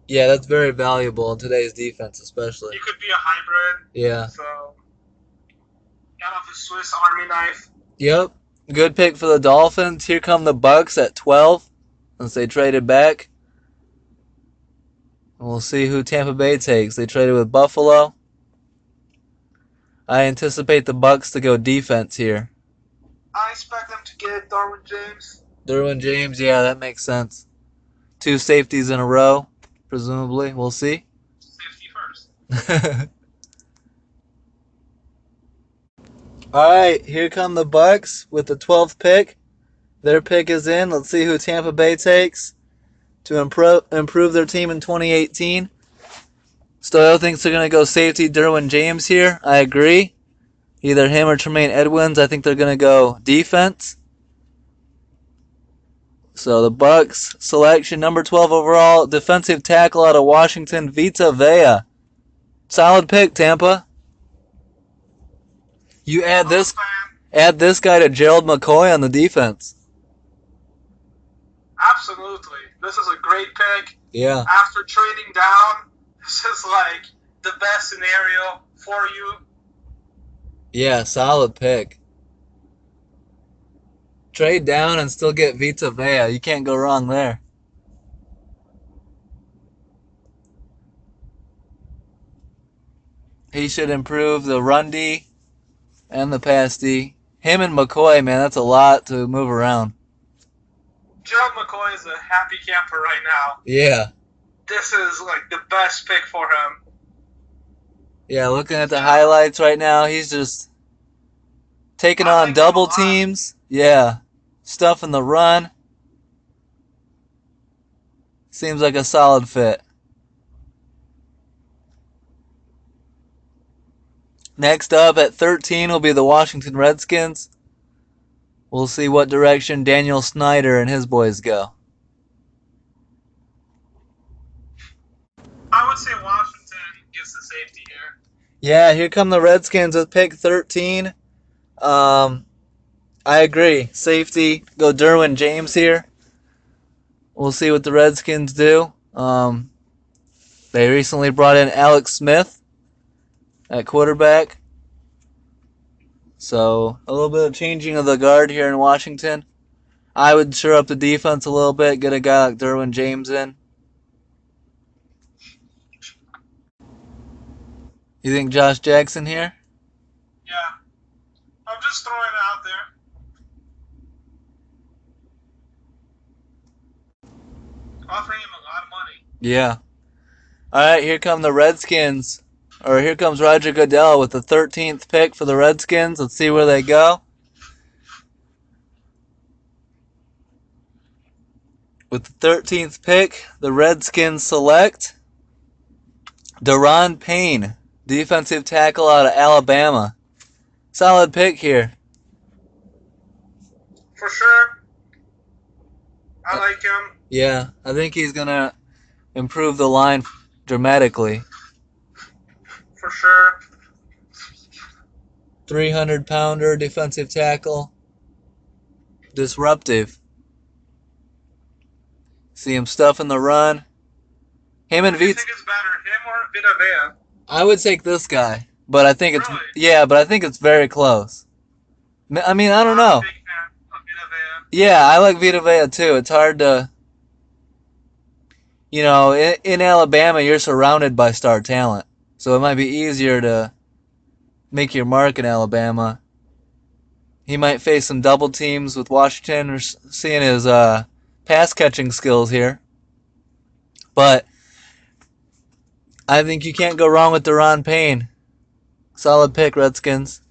A: Yeah, that's very valuable in today's defense, especially.
B: He could be a hybrid.
A: Yeah.
B: So, kind of a Swiss Army knife.
A: Yep. Good pick for the Dolphins. Here come the Bucks at 12, since they traded back. And we'll see who Tampa Bay takes. They traded with Buffalo. I anticipate the Bucks to go defense here.
B: I expect them to get Darwin James.
A: Derwin James, yeah, that makes sense. Two safeties in a row, presumably. We'll see.
B: Safety first.
A: All right, here come the Bucks with the 12th pick. Their pick is in. Let's see who Tampa Bay takes to improve their team in 2018. Stoyo thinks they're going to go safety Derwin James here. I agree. Either him or Tremaine Edmonds. I think they're going to go defense. So the Bucks selection, number 12 overall, defensive tackle out of Washington, Vita Vea. Solid pick, Tampa. You add this guy to Gerald McCoy on the defense.
B: Absolutely. This is a great pick.
A: Yeah.
B: After trading down, this is like the best scenario for you.
A: Yeah, solid pick. Trade down and still get Vita Vea. You can't go wrong there. He should improve the run D and the pass D. Him and McCoy, man, that's a lot to move around.
B: Gerald McCoy is a happy camper right now.
A: Yeah.
B: This is like the best pick for him.
A: Yeah, looking at the highlights right now, he's just taking on double teams. Yeah. Stuff in the run. Seems like a solid fit. Next up at 13 will be the Washington Redskins. We'll see what direction Daniel Snyder and his boys go.
B: I would say Washington gets the safety here.
A: Yeah, here come the Redskins with pick 13. I agree. Safety, go Derwin James here. We'll see what the Redskins do. They recently brought in Alex Smith at quarterback. So a little bit of changing of the guard here in Washington. I would shore up the defense a little bit, get a guy like Derwin James in. You think Josh Jackson here?
B: Yeah. I'm just throwing it out there. Offering him a lot of money.
A: Yeah. All right, here come the Redskins. Or here comes Roger Goodell with the 13th pick for the Redskins. Let's see where they go. With the 13th pick, the Redskins select Daron Payne, defensive tackle out of Alabama. Solid pick here.
B: For sure. I like him.
A: Yeah, I think he's going to improve the line dramatically.
B: For sure.
A: 300-pounder defensive tackle. Disruptive. See him stuffing the run. Him and
B: Who do you
A: Vita.
B: think is better, him or Vita Vea?
A: I would take this guy, but I think it's
B: Really?
A: but I think it's very close. I mean, I don't
B: I'm a
A: know.
B: big fan of Vita Vea.
A: Yeah, I like Vita Vea too. It's hard to, in Alabama, you're surrounded by star talent, so it might be easier to make your mark in Alabama. He might face some double teams with Washington. We're seeing his pass catching skills here, but I think you can't go wrong with Daron Payne. Solid pick, Redskins.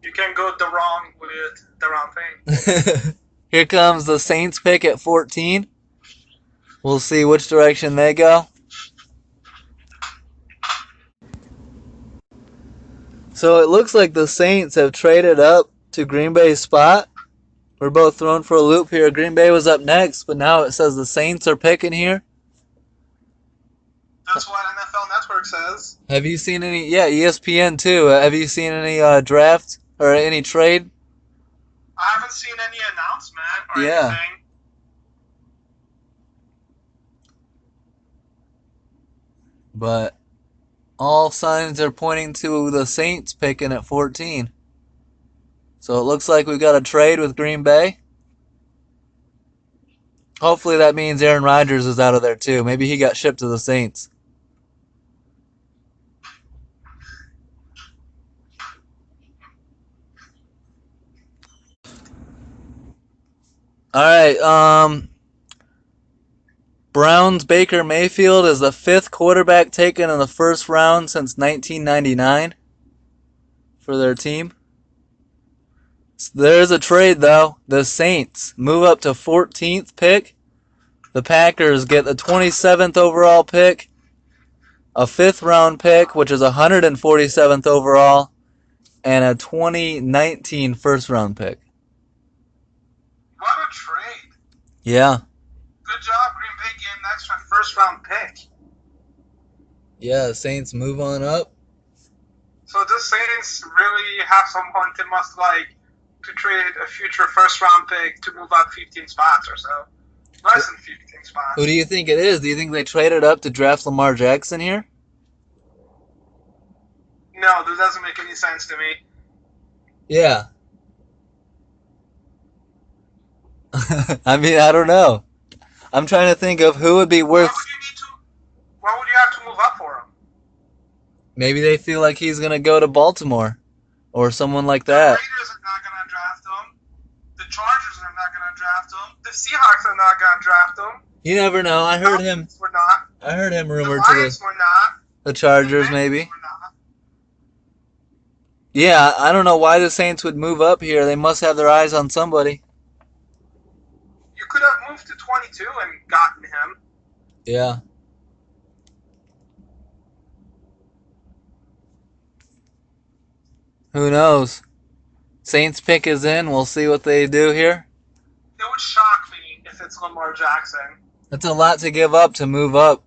B: You can go the wrong with Daron Payne.
A: Here comes the Saints pick at 14. We'll see which direction they go. So it looks like the Saints have traded up to Green Bay's spot. We're both thrown for a loop here. Green Bay was up next, but now it says the Saints are picking here.
B: That's what NFL Network says.
A: Have you seen any? Yeah, ESPN too. Have you seen any draft or any trade?
B: I haven't seen any announcement or
A: Yeah.
B: anything.
A: But all signs are pointing to the Saints picking at 14. So it looks like we've got a trade with Green Bay. Hopefully that means Aaron Rodgers is out of there too. Maybe he got shipped to the Saints. All right. Browns Baker Mayfield is the fifth quarterback taken in the first round since 1999 for their team. There's a trade though. The Saints move up to 14th pick. The Packers get the 27th overall pick, a fifth round pick, which is 147th overall, and a 2019 first round pick.
B: What a trade.
A: Yeah.
B: Good job, Green Bay, getting an extra first round pick.
A: Yeah, the Saints move on up.
B: So the Saints really have someone they must like to trade a future first round pick to move up 15 spots or so. Less than 15
A: Who
B: spots.
A: do you think it is? Do you think they traded up to draft Lamar Jackson here?
B: No, this doesn't make any sense to me.
A: Yeah. I mean, I don't know. I'm trying to think of who would be
B: Why
A: worth.
B: would you need to? Why would you have to move up for him?
A: Maybe they feel like he's going to go to Baltimore or someone like
B: The
A: that.
B: Raiders are not gonna draft him. The Chargers are not gonna draft him. The Seahawks are not gonna draft him.
A: You never know. I
B: The
A: heard him.
B: Dolphins were not.
A: I heard him
B: The
A: rumored to
B: Lions were not.
A: the
B: The
A: Chargers,
B: Bengals
A: maybe.
B: were not.
A: Yeah, I don't know why the Saints would move up here. They must have their eyes on somebody.
B: You could have moved to 22 and gotten him.
A: Yeah. Who knows? Saints pick is in. We'll see what they do here.
B: It would shock me if it's Lamar Jackson
A: That's a lot to give up to move up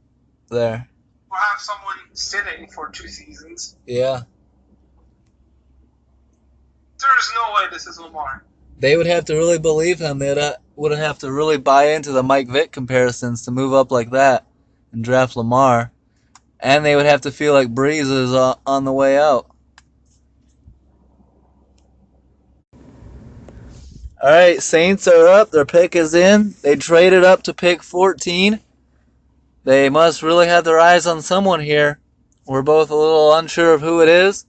A: there.
B: or have someone sitting for 2 seasons.
A: Yeah.
B: There's no way this is Lamar.
A: They would have to really believe him. They would have to really buy into the Mike Vick comparisons to move up like that and draft Lamar. And they would have to feel like Breeze is on the way out. All right, Saints are up. Their pick is in. They traded up to pick 14. They must really have their eyes on someone here. We're both a little unsure of who it is.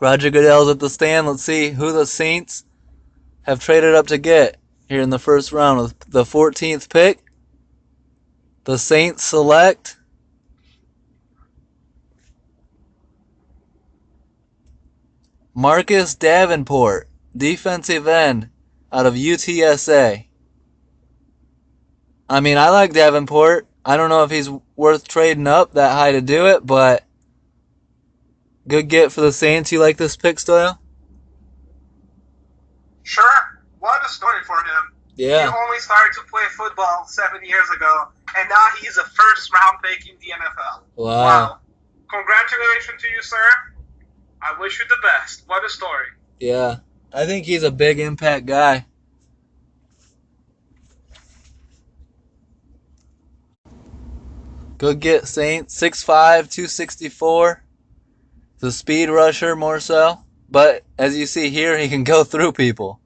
A: Roger Goodell's at the stand. Let's see who the Saints have traded up to get here in the first round with the 14th pick. The Saints select Marcus Davenport, defensive end out of UTSA. I mean, I like Davenport. I don't know if he's worth trading up that high to do it, but good get for the Saints. You like this pick, Stoyo?
B: Sure. What a story for him.
A: Yeah.
B: He only started to play football 7 years ago, and now he's a first round pick in the NFL.
A: Wow.
B: Congratulations to you, sir. I wish you the best. What a story.
A: Yeah. I think he's a big impact guy. Good get, Saints. 6'5", 264. The speed rusher more so. But as you see here, he can go through people.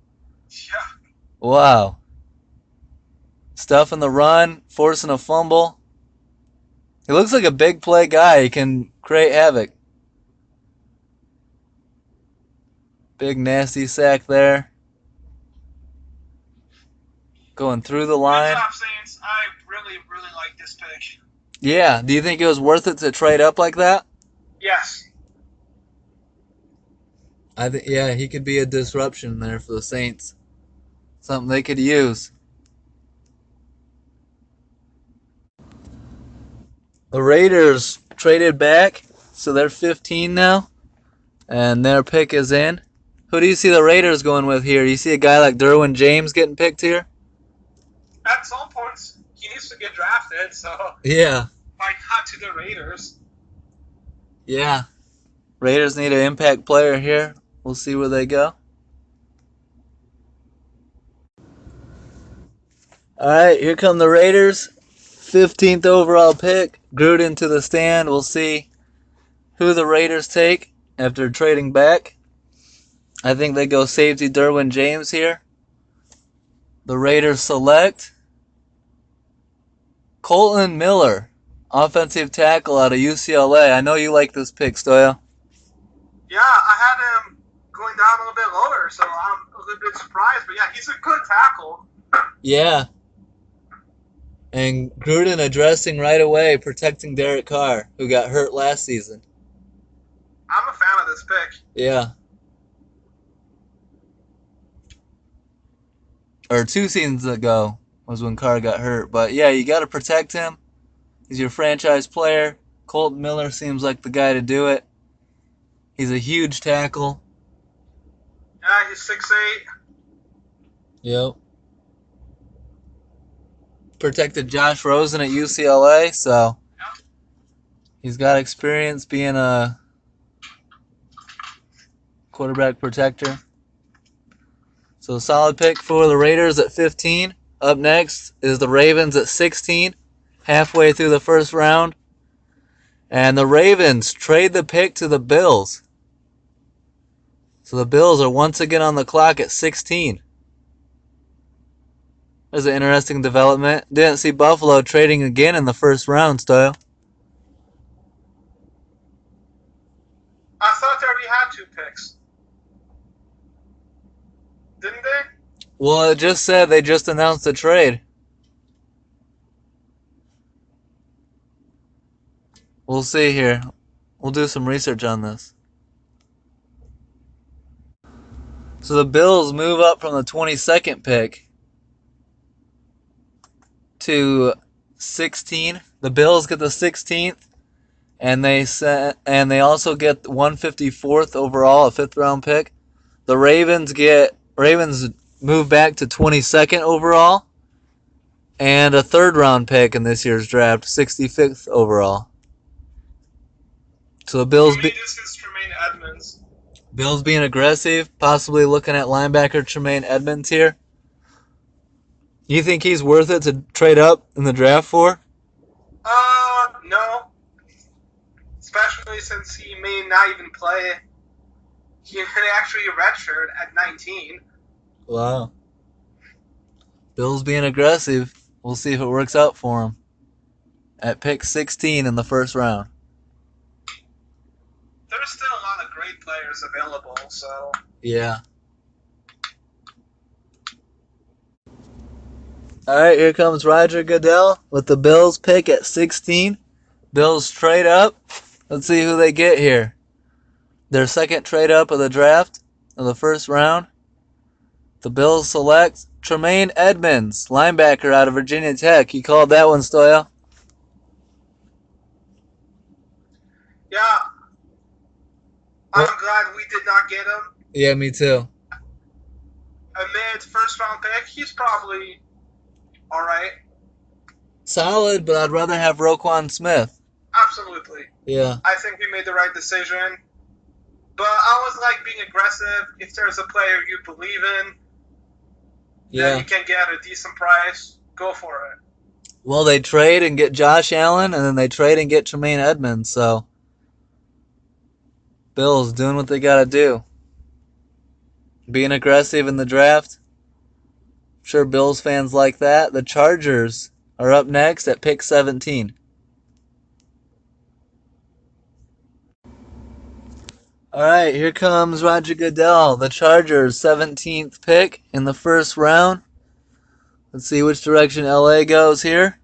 B: Yeah.
A: Wow. Stuff in the run, forcing a fumble. He looks like a big play guy. He can create havoc. Big nasty sack there. Going through the line.
B: Good job, Saints. I really, really like this pick.
A: Yeah. Do you think it was worth it to trade up like that?
B: Yes.
A: I think yeah, he could be a disruption there for the Saints. Something they could use. The Raiders traded back, so they're 15 now, and their pick is in. Who do you see the Raiders going with here? You see a guy like Derwin James getting picked here?
B: At some points, he needs to get drafted, so
A: Yeah.
B: why not to the Raiders?
A: Yeah. Raiders need an impact player here. We'll see where they go. All right, here come the Raiders. 15th overall pick. Gruden to the stand. We'll see who the Raiders take after trading back. I think they go safety Derwin James here. The Raiders select Colton Miller, offensive tackle out of UCLA. I know you like this pick, Stoya.
B: Yeah, I had him going down a little bit lower, so I'm a little bit surprised. But yeah, he's a good tackle.
A: Yeah. And Gruden addressing right away, protecting Derek Carr, who got hurt last season.
B: I'm a fan of this pick.
A: Yeah. Or 2 seasons ago was when Carr got hurt. But yeah, you got to protect him. He's your franchise player. Colton Miller seems like the guy to do it. He's a huge tackle.
B: Yeah, he's 6'8".
A: Yep. Protected Josh Rosen at UCLA, so he's got experience being a quarterback protector. So solid pick for the Raiders at 15. Up next is the Ravens at 16, halfway through the first round. And the Ravens trade the pick to the Bills. So the Bills are once again on the clock at 16. There's an interesting development. Didn't see Buffalo trading again in the first round, Stoyo.
B: I thought they already had 2 picks. Didn't they?
A: Well, it just said they just announced a trade. We'll see here. We'll do some research on this. So the Bills move up from the 22nd pick to 16. The Bills get the 16th, and they also get 154th overall, a 5th round pick. The Ravens move back to 22nd overall, and a 3rd round pick in this year's draft, 65th overall. So the
B: For me, this is Tremaine Edmonds.
A: Bills being aggressive, possibly looking at linebacker Tremaine Edmonds here. You think he's worth it to trade up in the draft for?
B: No. Especially since he may not even play. He may actually redshirt at 19.
A: Wow. Bills being aggressive. We'll see if it works out for him. At pick 16 in the first round.
B: There's still a lot of great players available, so.
A: Yeah. All right, here comes Roger Goodell with the Bills pick at 16. Bills trade up. Let's see who they get here. Their second trade up of the draft of the first round. The Bills select Tremaine Edmonds, linebacker out of Virginia Tech. You called that one, Stoyo?
B: Yeah. I'm glad we did not get him.
A: Yeah, me too.
B: A mid-first round pick, he's probably alright.
A: Solid, but I'd rather have Roquan Smith.
B: Absolutely.
A: Yeah.
B: I think we made the right decision. But I always like being aggressive. If there's a player you believe in, then you can get a decent price. Go for it.
A: Well, they trade and get Josh Allen, and then they trade and get Tremaine Edmonds. So, Bills doing what they got to do. Being aggressive in the draft. I'm sure Bills fans like that. The Chargers are up next at pick 17. All right, here comes Roger Goodell. The Chargers, 17th pick in the first round. Let's see which direction LA goes here.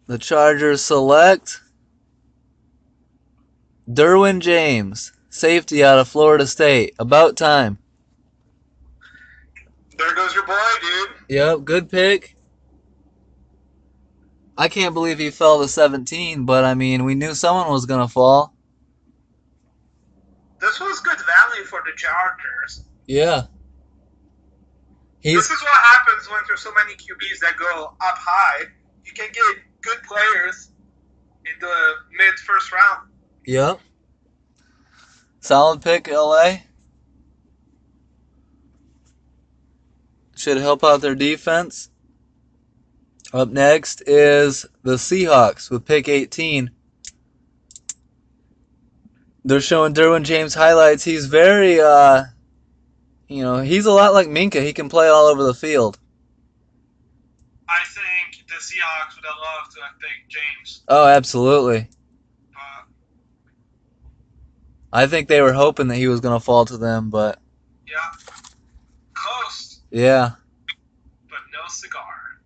A: The Chargers select Derwin James, safety out of Florida State. About time.
B: There goes your boy, dude.
A: Yep, good pick. I can't believe he fell to 17, but I mean, we knew someone was going to fall.
B: This was good value for the Chargers.
A: Yeah.
B: This is what happens when there's so many QBs that go up high. You can get good players in the mid-first round.
A: Yep. Solid pick, LA. Should help out their defense. Up next is the Seahawks with pick 18. They're showing Derwin James highlights. He's very, he's a lot like Minka. He can play all over the field.
B: I think the Seahawks would have loved to have picked James.
A: Oh, absolutely. I think they were hoping that he was going to fall to them, but
B: Yeah, close,
A: yeah.
B: but no cigar.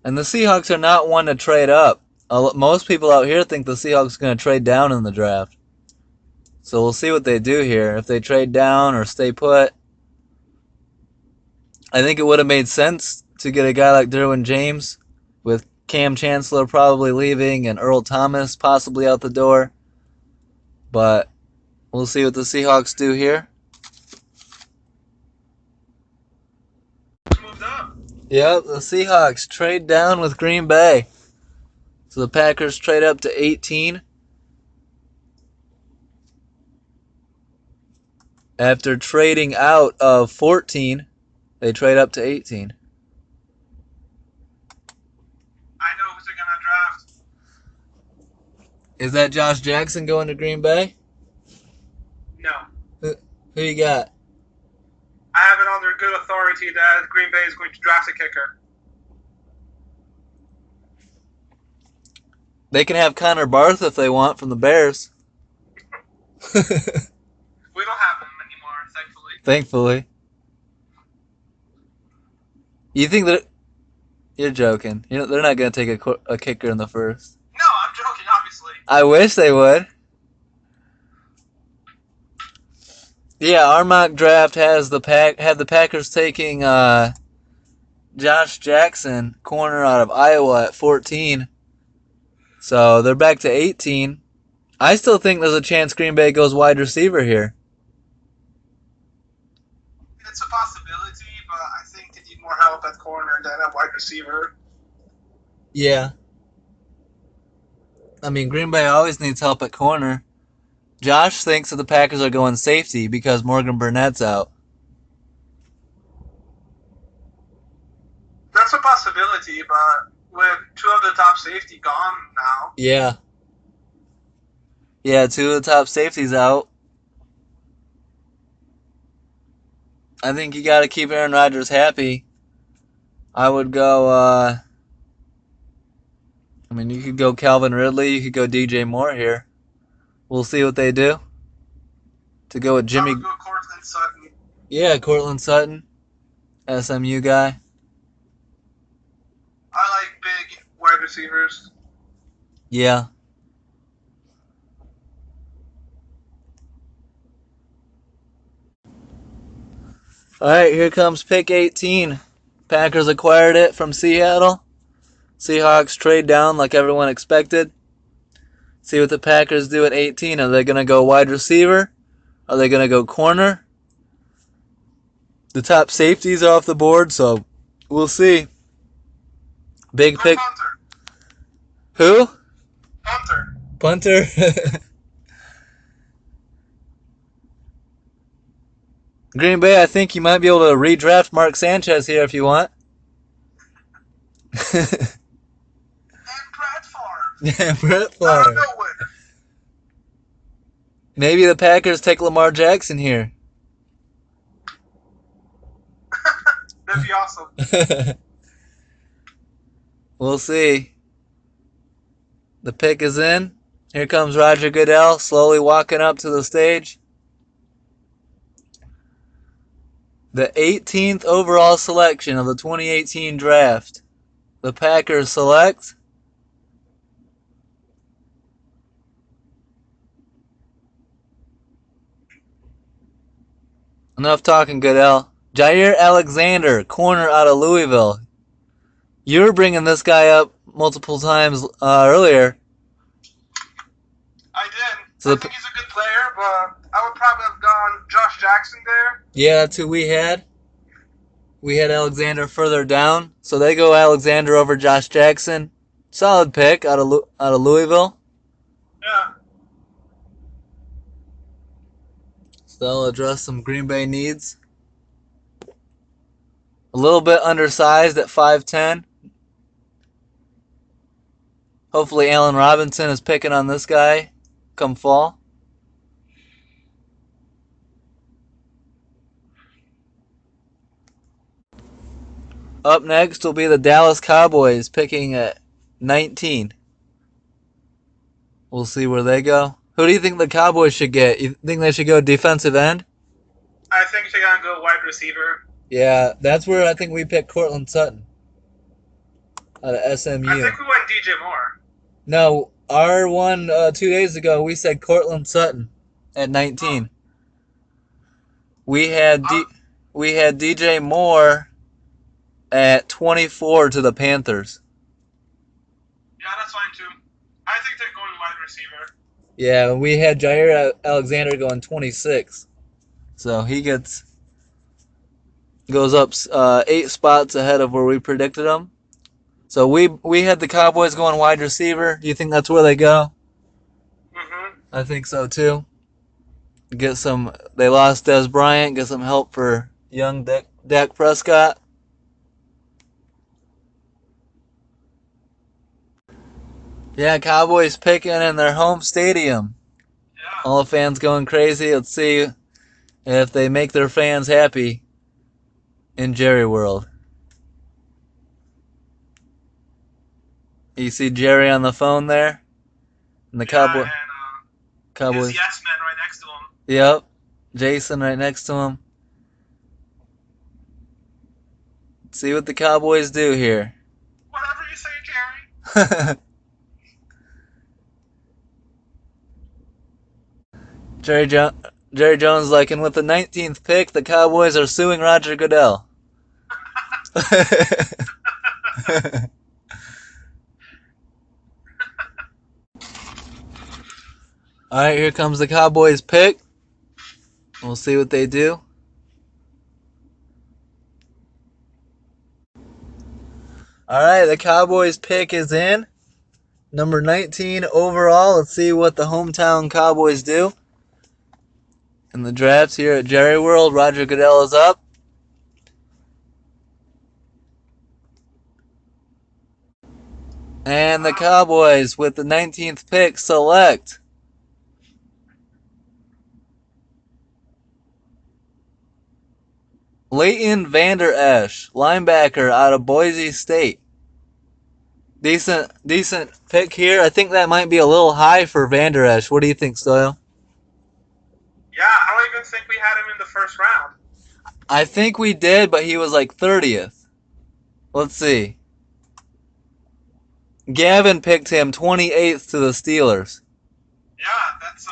A: And the Seahawks are not one to trade up. Most people out here think the Seahawks are going to trade down in the draft. So we'll see what they do here. If they trade down or stay put. I think it would have made sense to get a guy like Derwin James with Cam Chancellor probably leaving and Earl Thomas possibly out the door. But we'll see what the Seahawks do here.
B: Moved up.
A: Yep, the Seahawks trade down with Green Bay. So the Packers trade up to 18. After trading out of 14, they trade up to 18.
B: I know who they're gonna draft.
A: Is that Josh Jackson going to Green Bay?
B: No.
A: Who you got?
B: I have it under good authority that Green Bay is going to draft a kicker.
A: They can have Connor Barth if they want from the Bears.
B: We don't have him anymore, thankfully.
A: Thankfully. You think that you're joking? They're not going to take a kicker in the first.
B: No, I'm joking, obviously.
A: I wish they would. Yeah, our mock draft has the Packers taking Josh Jackson, corner out of Iowa at 14. So they're back to 18. I still think there's a chance Green Bay goes wide receiver here.
B: It's a possibility, but I think they need more help at corner than at wide receiver.
A: Yeah. I mean, Green Bay always needs help at corner. Josh thinks that the Packers are going safety because Morgan Burnett's out.
B: That's a possibility, but with two of the top safety gone now.
A: Yeah. Yeah, two of the top safeties out. I think you got to keep Aaron Rodgers happy. I would go, I mean, you could go Calvin Ridley. You could go DJ Moore here. We'll see what they do. To go with Jimmy.
B: I would go Cortland Sutton.
A: Yeah, Cortland Sutton. SMU guy.
B: I like big wide receivers.
A: Yeah. All right, here comes pick 18. Packers acquired it from Seattle. Seahawks trade down like everyone expected. See what the Packers do at 18. Are they going to go wide receiver? Are they going to go corner? The top safeties are off the board, so we'll see. Big pick.
B: Punter.
A: Who?
B: Punter.
A: Punter. Green Bay, I think you might be able to redraft Mark Sanchez here if you want.
B: And Brett Favre.
A: Yeah, Brett
B: Out of
A: Favre.
B: nowhere.
A: Maybe the Packers take Lamar Jackson here.
B: That'd be awesome.
A: We'll see. The pick is in. Here comes Roger Goodell slowly walking up to the stage. The 18th overall selection of the 2018 draft. The Packers select enough talking, Goodell. Jair Alexander, corner out of Louisville. You were bringing this guy up multiple times earlier.
B: I did.
A: So
B: I think he's a good player, but I would probably have gone Josh Jackson there.
A: Yeah, that's who we had. We had Alexander further down, so they go Alexander over Josh Jackson. Solid pick out of Louisville.
B: Yeah.
A: So they'll address some Green Bay needs. A little bit undersized at 5'10". Hopefully Allen Robinson is picking on this guy come fall. Up next will be the Dallas Cowboys picking at 19. We'll see where they go. Who do you think the Cowboys should get? You think they should go defensive end?
B: I think they're gonna go wide receiver.
A: Yeah, that's where I think we picked Cortland Sutton out of
B: I
A: SMU.
B: think we went DJ Moore.
A: No, our one 2 days ago we said Cortland Sutton at
B: Oh,
A: 19. We had
B: uh,
A: we had DJ Moore at 24 to the Panthers.
B: yeah, that's fine too. I think they're going wide receiver.
A: Yeah, we had Jair Alexander going 26. So he goes up 8 spots ahead of where we predicted him. So we had the Cowboys going wide receiver. Do you think that's where they go?
B: Mm-hmm.
A: I think so too. Get some. They lost Des Bryant. Get some help for young Dak Prescott. Yeah, Cowboys picking in their home stadium.
B: Yeah.
A: All the fans going crazy. Let's see if they make their fans happy in Jerry World. You see Jerry on the phone there, and the
B: Yeah,
A: Cowboy
B: and his
A: Cowboys.
B: yes man right next to him.
A: Yep, Jason right next to him. Let's see what the Cowboys do here.
B: Whatever you say, Jerry.
A: Jerry Jerry Jones like, and with the 19th pick, the Cowboys are suing Roger Goodell. All right, here comes the Cowboys pick. We'll see what they do. All right, the Cowboys pick is in. Number 19 overall. Let's see what the hometown Cowboys do. In the drafts here at Jerry World, Roger Goodell is up. And the Cowboys, with the 19th pick, select Leighton Vander Esch, linebacker out of Boise State. Decent pick here. I think that might be a little high for Vander Esch. What do you think, Stoyo?
B: Yeah, I don't even think we had him in the first round.
A: I think we did, but he was like 30th. Let's see. Gavin picked him 28th to the Steelers.
B: Yeah, that's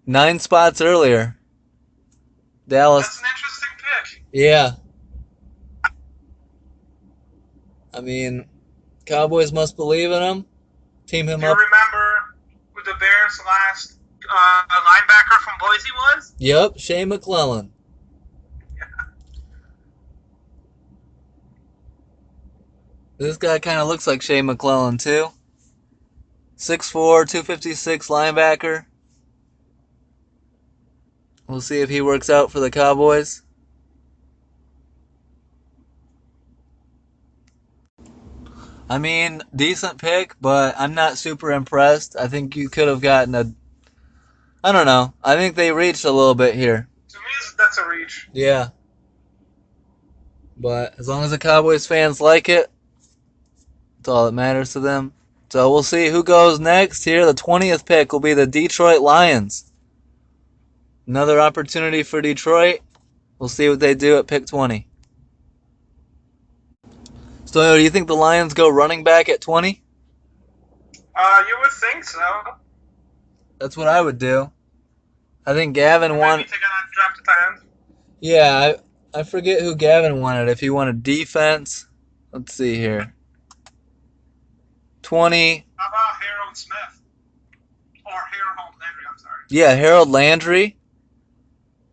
A: 9 spots earlier. Dallas.
B: an interesting pick.
A: Yeah. I mean, Cowboys must believe in him. Team him
B: Do you
A: up.
B: remember who the Bears' last linebacker from Boise was?
A: Yep, Shea McClellan. This guy kind of looks like Shea McClellan, too. 6'4", 256 linebacker. We'll see if he works out for the Cowboys. I mean, decent pick, but I'm not super impressed. I think you could have gotten a... I don't know. I think they reached a little bit here.
B: To me, that's a reach.
A: Yeah. But as long as the Cowboys fans like it, that's all that matters to them. So we'll see who goes next here. The 20th pick will be the Detroit Lions. Another opportunity for Detroit. We'll see what they do at pick 20. Stoyo, do you think the Lions go running back at 20?
B: You would think so.
A: That's what I would do. I think Gavin won.
B: Maybe they're gonna draft a tight end.
A: Yeah, I forget who Gavin wanted. If he wanted defense. Let's see here. 20.
B: How about Harold Smith? Or Harold Landry, I'm sorry.
A: Yeah, Harold Landry.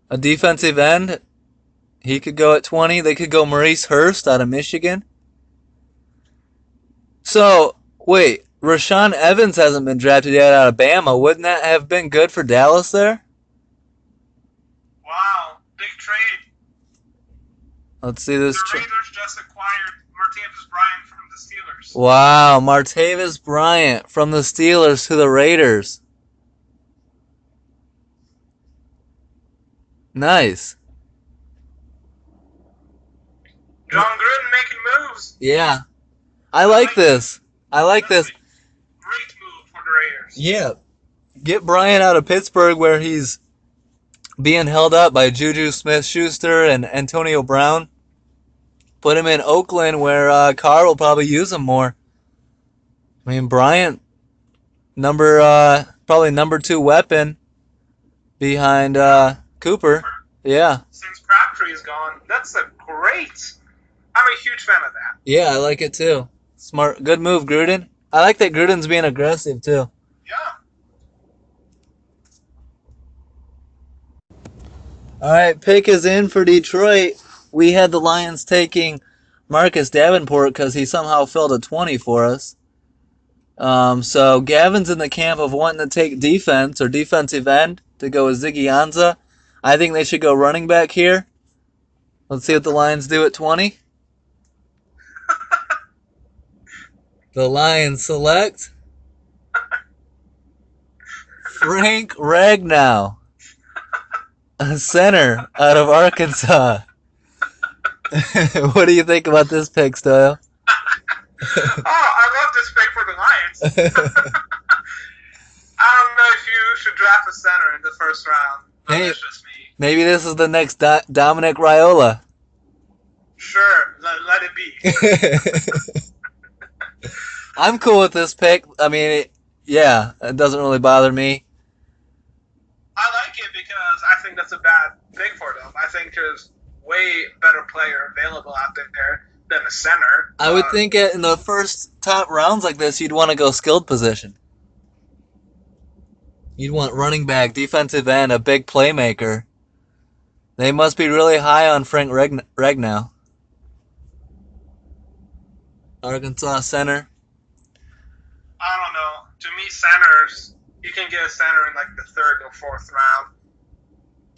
A: A defensive end. He could go at 20. They could go Maurice Hurst out of Michigan. So, wait. Rashaan Evans hasn't been drafted yet out of Bama. Wouldn't that have been good for Dallas there?
B: Wow, big trade.
A: Let's see this.
B: The Raiders just acquired Martavis Bryant from the Steelers.
A: Wow, Martavis Bryant from the Steelers to the Raiders. Nice.
B: John Gruden making moves.
A: Yeah. I like this. I like this.
B: Great move for the Raiders.
A: Yeah. Get Bryant out of Pittsburgh where he's being held up by Juju Smith-Schuster and Antonio Brown. Put him in Oakland where Carr will probably use him more. I mean, Bryant, probably number two weapon behind
B: Yeah,
A: Cooper.
B: Cooper.
A: Yeah,
B: Since Crabtree is gone, that's a great. I'm a huge fan of that.
A: yeah, I like it too. Smart, good move, Gruden. I like that Gruden's being aggressive too.
B: Yeah.
A: All right, pick is in for Detroit. We had the Lions taking Marcus Davenport because he somehow filled a 20 for us. So Gavin's in the camp of wanting to take defense or defensive end to go with Ziggy Ansah. I think they should go running back here. Let's see what the Lions do at 20. The Lions select Frank Ragnow, a center out of Arkansas. What do you think about this pick, Stoyo?
B: Oh, I love this pick for the Lions. I don't know if you should draft a center in the first round, but
A: Hey,
B: that's just me.
A: maybe this is the next Dominic Raiola.
B: Sure, let it be.
A: I'm cool with this pick. I mean, yeah, it doesn't really bother me.
B: I like it because I think that's a bad pick for them. I think there's way better player available out there than a center.
A: I would think in the first top rounds like this, you'd want to go skilled position. You'd want running back, defensive end, a big playmaker. They must be really high on Frank Ragnow. Arkansas center.
B: I don't know. To me, centers, you can get a center in like the third or fourth round.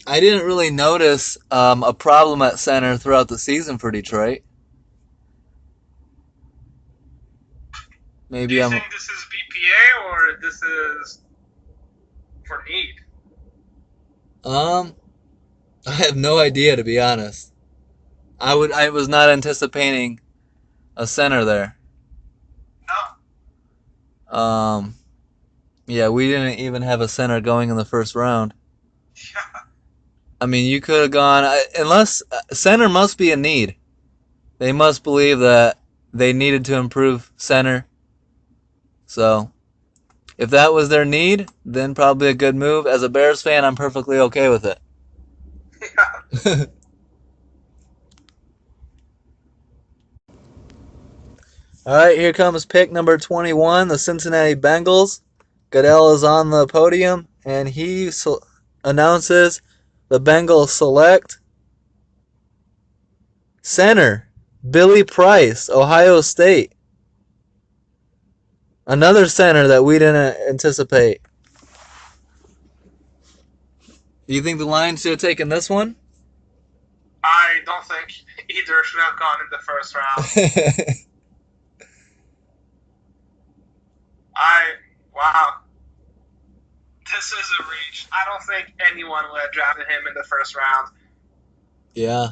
A: I didn't really notice a problem at center throughout the season for Detroit.
B: Do
A: Maybe
B: you
A: I'm.
B: think this is BPA or this is for need?
A: Um, I have no idea to be honest. I was not anticipating a center there.
B: No.
A: Um, yeah, we didn't even have a center going in the first round.
B: Yeah.
A: I mean, you could have gone unless center must be a need. They must believe that they needed to improve center. So, if that was their need, then probably a good move. As a Bears fan, I'm perfectly okay with it.
B: Yeah.
A: All right, here comes pick number 21, the Cincinnati Bengals. Goodell is on the podium, and he announces the Bengals select center Billy Price, Ohio State. Another center that we didn't anticipate. Do you think the Lions should have taken this one?
B: I don't think either should have gone in the first round. Wow. This is a reach. I don't think anyone would have drafted him in the first round.
A: Yeah.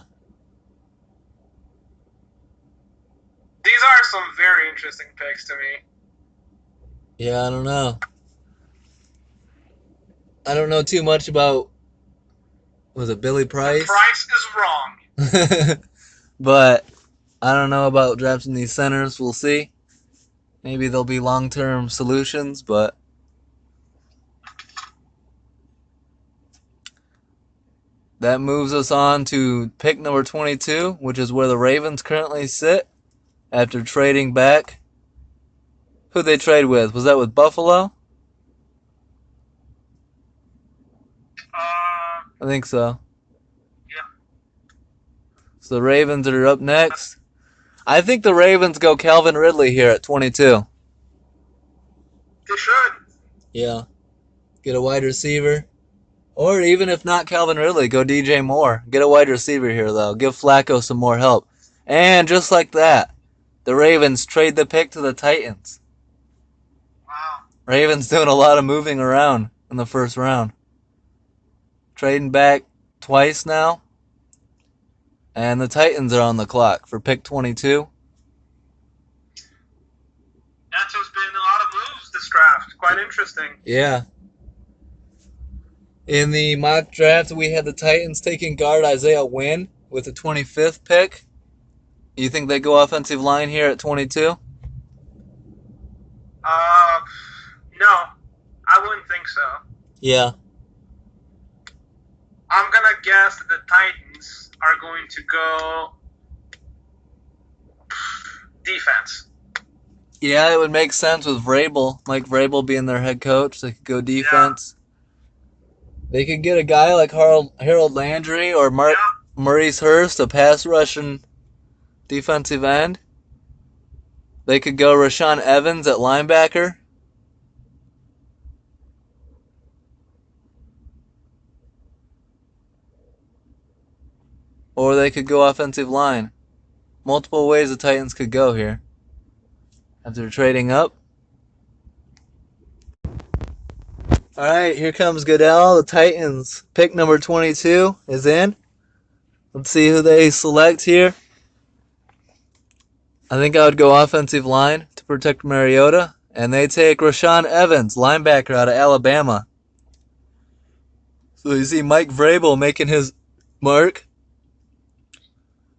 B: These are some very interesting picks to me.
A: Yeah, I don't know. I don't know too much about, was it Billy
B: The
A: Price?
B: price is wrong.
A: But I don't know about drafting these centers. We'll see. Maybe there'll be long-term solutions, but that moves us on to pick number 22, which is where the Ravens currently sit after trading back. Who'd they trade with? Was that with Buffalo? I think so.
B: Yeah.
A: So the Ravens are up next. I think the Ravens go Calvin Ridley here at 22.
B: They should.
A: Yeah. Get a wide receiver. Or even if not Calvin Ridley, go DJ Moore. Get a wide receiver here, though. Give Flacco some more help. And just like that, the Ravens trade the pick to the Titans.
B: Wow.
A: Ravens doing a lot of moving around in the first round. Trading back twice now. And the Titans are on the clock for pick 22.
B: That's just been a lot of moves this draft. Quite interesting.
A: Yeah. In the mock draft, we had the Titans taking guard Isaiah Wynn with the 25th pick. You think they go offensive line here at 22?
B: Uh, no, I wouldn't think so.
A: Yeah.
B: I'm gonna guess that the Titans are going to go defense.
A: Yeah, it would make sense with Vrabel, Mike Vrabel being their head coach. They could go defense. Yeah. They could get a guy like Harold Landry or Maurice Hurst, a pass rushing defensive end. They could go Rashaan Evans at linebacker. Or they could go offensive line. Multiple ways the Titans could go here. After trading up. Alright, here comes Goodell. The Titans. Pick number 22 is in. Let's see who they select here. I think I would go offensive line to protect Mariota. And they take Rashaan Evans, linebacker out of Alabama. So you see Mike Vrabel making his mark.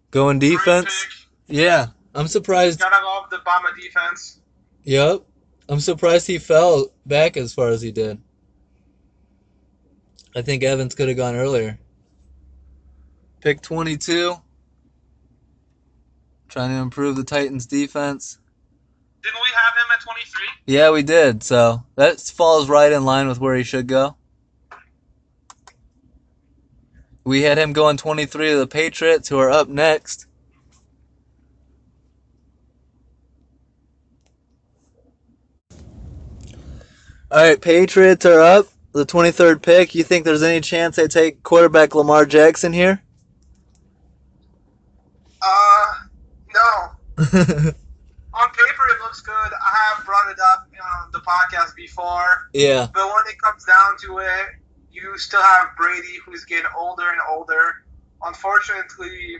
A: Going defense. Yeah, I'm surprised.
B: Gotta love the Bama defense.
A: Yep. I'm surprised he fell back as far as he did. I think Evans could have gone earlier. Pick 22. Trying to improve the Titans' defense.
B: Didn't we have him at 23?
A: Yeah, we did. So that falls right in line with where he should go. We had him going 23 to the Patriots, who are up next. All right, Patriots are up. The 23rd pick. You think there's any chance they take quarterback Lamar Jackson here?
B: No. On paper, it looks good. I have brought it up on the podcast before.
A: Yeah.
B: But when it comes down to it, you still have Brady, who's getting older and older. Unfortunately,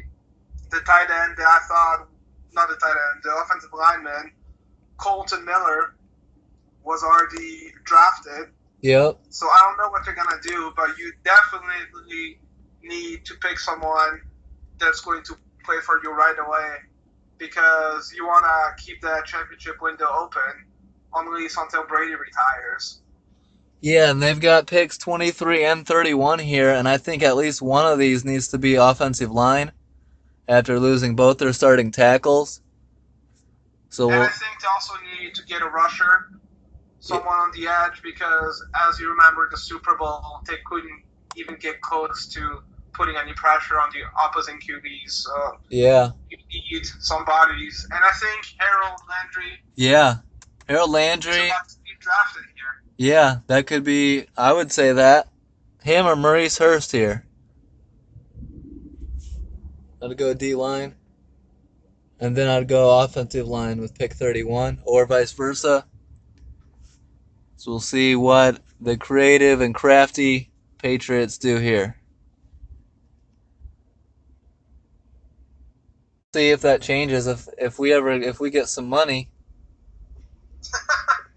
B: the tight end that I thought, not the tight end, the offensive lineman, Colton Miller, was already drafted.
A: Yep.
B: So I don't know what they're going to do, but you definitely need to pick someone that's going to play for you right away, because you want to keep that championship window open, at least until Brady retires.
A: Yeah, and they've got picks 23 and 31 here, and I think at least one of these needs to be offensive line after losing both their starting tackles.
B: And I think they also need to get a rusher, someone on the edge, because as you remember, the Super Bowl, they couldn't even get close to putting any pressure on the opposing QBs. So
A: yeah,
B: you need some bodies. And I think Harold Landry.
A: Yeah, Harold Landry.
B: Is about to be drafted here.
A: Yeah, that could be. I would say that him or Maurice Hurst here. I'd go D line, and then I'd go offensive line with pick 31, or vice versa. So we'll see what the creative and crafty Patriots do here. See if that changes. If we get some money,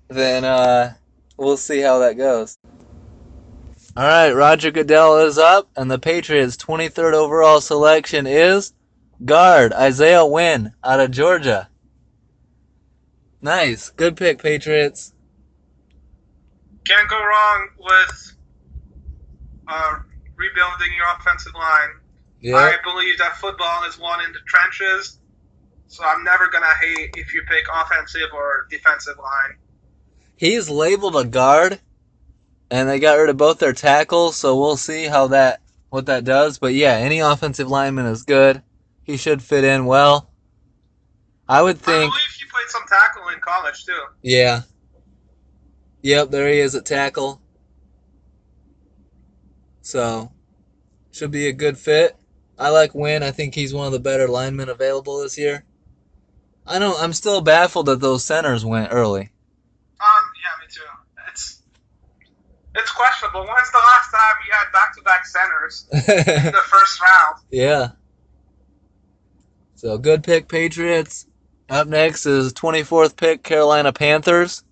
A: then we'll see how that goes. All right, Roger Goodell is up, and the Patriots' 23rd overall selection is guard Isaiah Wynn out of Georgia. Nice, good pick, Patriots.
B: Can't go wrong with rebuilding your offensive line. Yep. I believe that football is won in the trenches, so I'm never going to hate if you pick offensive or defensive line.
A: He's labeled a guard, and they got rid of both their tackles, so we'll see what that does. But yeah, any offensive lineman is good. He should fit in well. I would think. I
B: believe he played some tackle in college too.
A: Yeah. Yep, there he is at tackle. So, should be a good fit. I like Wynn. I think he's one of the better linemen available this year. I'm still baffled that those centers went early.
B: Yeah, me too. It's questionable. When's the last time you had back-to-back centers in the first round?
A: Yeah. So, good pick, Patriots. Up next is 24th pick, Carolina Panthers.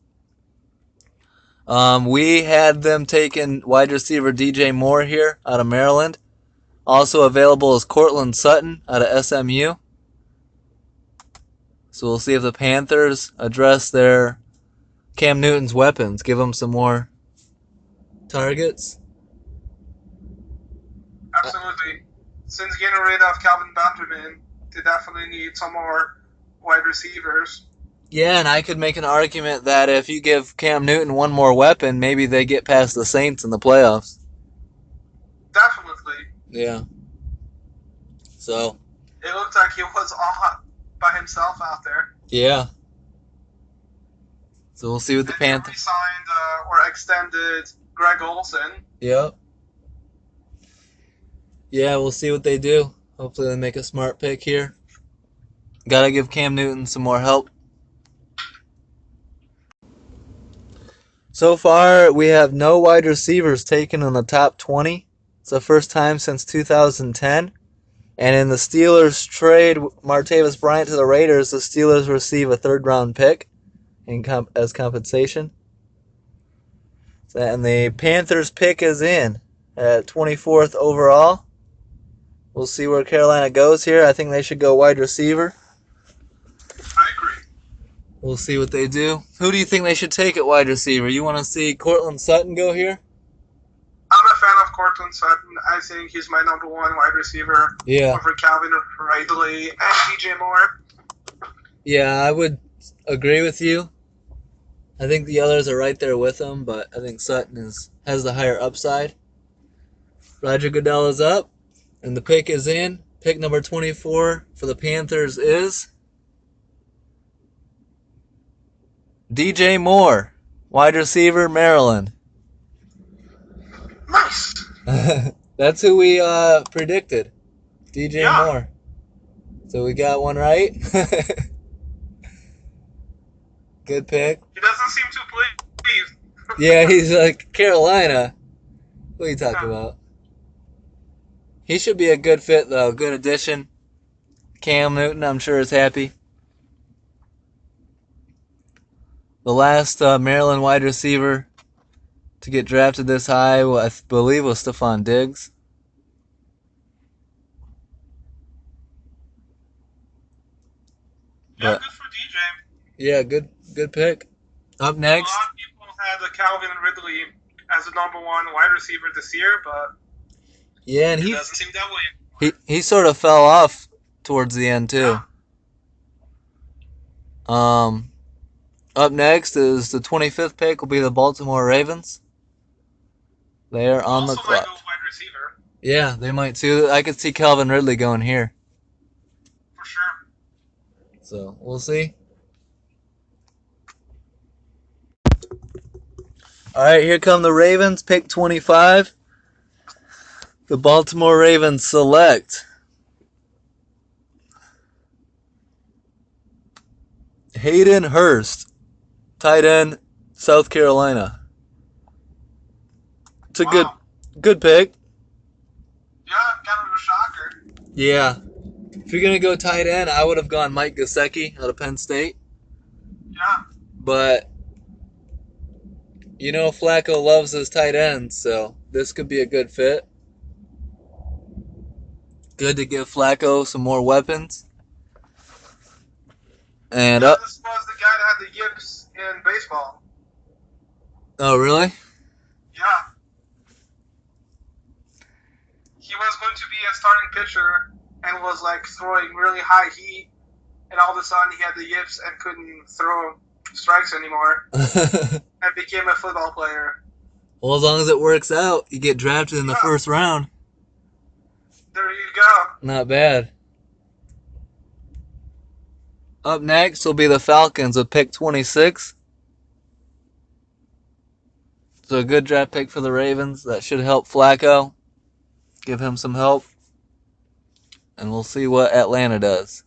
A: We had them taking wide receiver DJ Moore here out of Maryland. Also available is Cortland Sutton out of SMU. So we'll see if the Panthers address their Cam Newton's weapons, give him some more targets.
B: Absolutely. Since getting rid of Calvin Benjamin, they definitely need some more wide receivers.
A: Yeah, and I could make an argument that if you give Cam Newton one more weapon, maybe they get past the Saints in the playoffs.
B: Definitely.
A: Yeah. So.
B: It looked like he was all by himself out there.
A: Yeah. So we'll see what the
B: And
A: Panthers.
B: They signed or extended Greg Olsen.
A: Yep. Yeah, we'll see what they do. Hopefully they make a smart pick here. Gotta give Cam Newton some more help. So far, we have no wide receivers taken in the top 20. It's the first time since 2010. And in the Steelers trade Martavis Bryant to the Raiders, the Steelers receive a third-round pick as compensation. And the Panthers pick is in at 24th overall. We'll see where Carolina goes here. I think they should go wide receiver.
B: I agree.
A: We'll see what they do. Who do you think they should take at wide receiver? You want to see Cortland Sutton go here?
B: I'm a fan of Cortland Sutton. I think he's my number one wide receiver.
A: Yeah.
B: Over Calvin Ridley and DJ Moore.
A: Yeah, I would agree with you. I think the others are right there with him, but I think Sutton has the higher upside. Roger Goodell is up, and the pick is in. Pick number 24 for the Panthers is DJ Moore, wide receiver, Maryland.
B: Nice.
A: That's who we predicted, DJ Moore. So we got one right. Good pick.
B: He doesn't seem too pleased.
A: Yeah, he's like, Carolina. What are you talking about? He should be a good fit, though. Good addition. Cam Newton, I'm sure, is happy. The last Maryland wide receiver to get drafted this high, I believe, was Stephon Diggs.
B: Yeah, good for DJ.
A: Yeah, good pick. Up next.
B: A lot of people had Calvin Ridley as the number one wide receiver this year, but
A: yeah, and
B: it
A: he
B: doesn't seem that way.
A: He sort of fell off towards the end too. Yeah. Up next is the 25th pick will be the Baltimore Ravens. They are on the clock.
B: Might go wide receiver.
A: Yeah, they might too. I could see Calvin Ridley going here.
B: For sure.
A: So we'll see. All right, here come the Ravens, pick 25. The Baltimore Ravens select Hayden Hurst, tight end, South Carolina. It's a good pick.
B: Yeah, kind of a shocker.
A: Yeah. If you're going to go tight end, I would have gone Mike Gesicki out of Penn State.
B: Yeah.
A: But, you know, Flacco loves his tight ends, so this could be a good fit. Good to give Flacco some more weapons. And
B: this was the guy that had the yips in baseball.
A: Oh, really?
B: Yeah. He was going to be a starting pitcher and was like throwing really high heat, and all of a sudden he had the yips and couldn't throw strikes anymore, and became a football player.
A: Well, as long as it works out, you get drafted in the first round.
B: There you go.
A: Not bad. Up next will be the Falcons with pick 26. So a good draft pick for the Ravens. That should help Flacco. Give him some help. And we'll see what Atlanta does.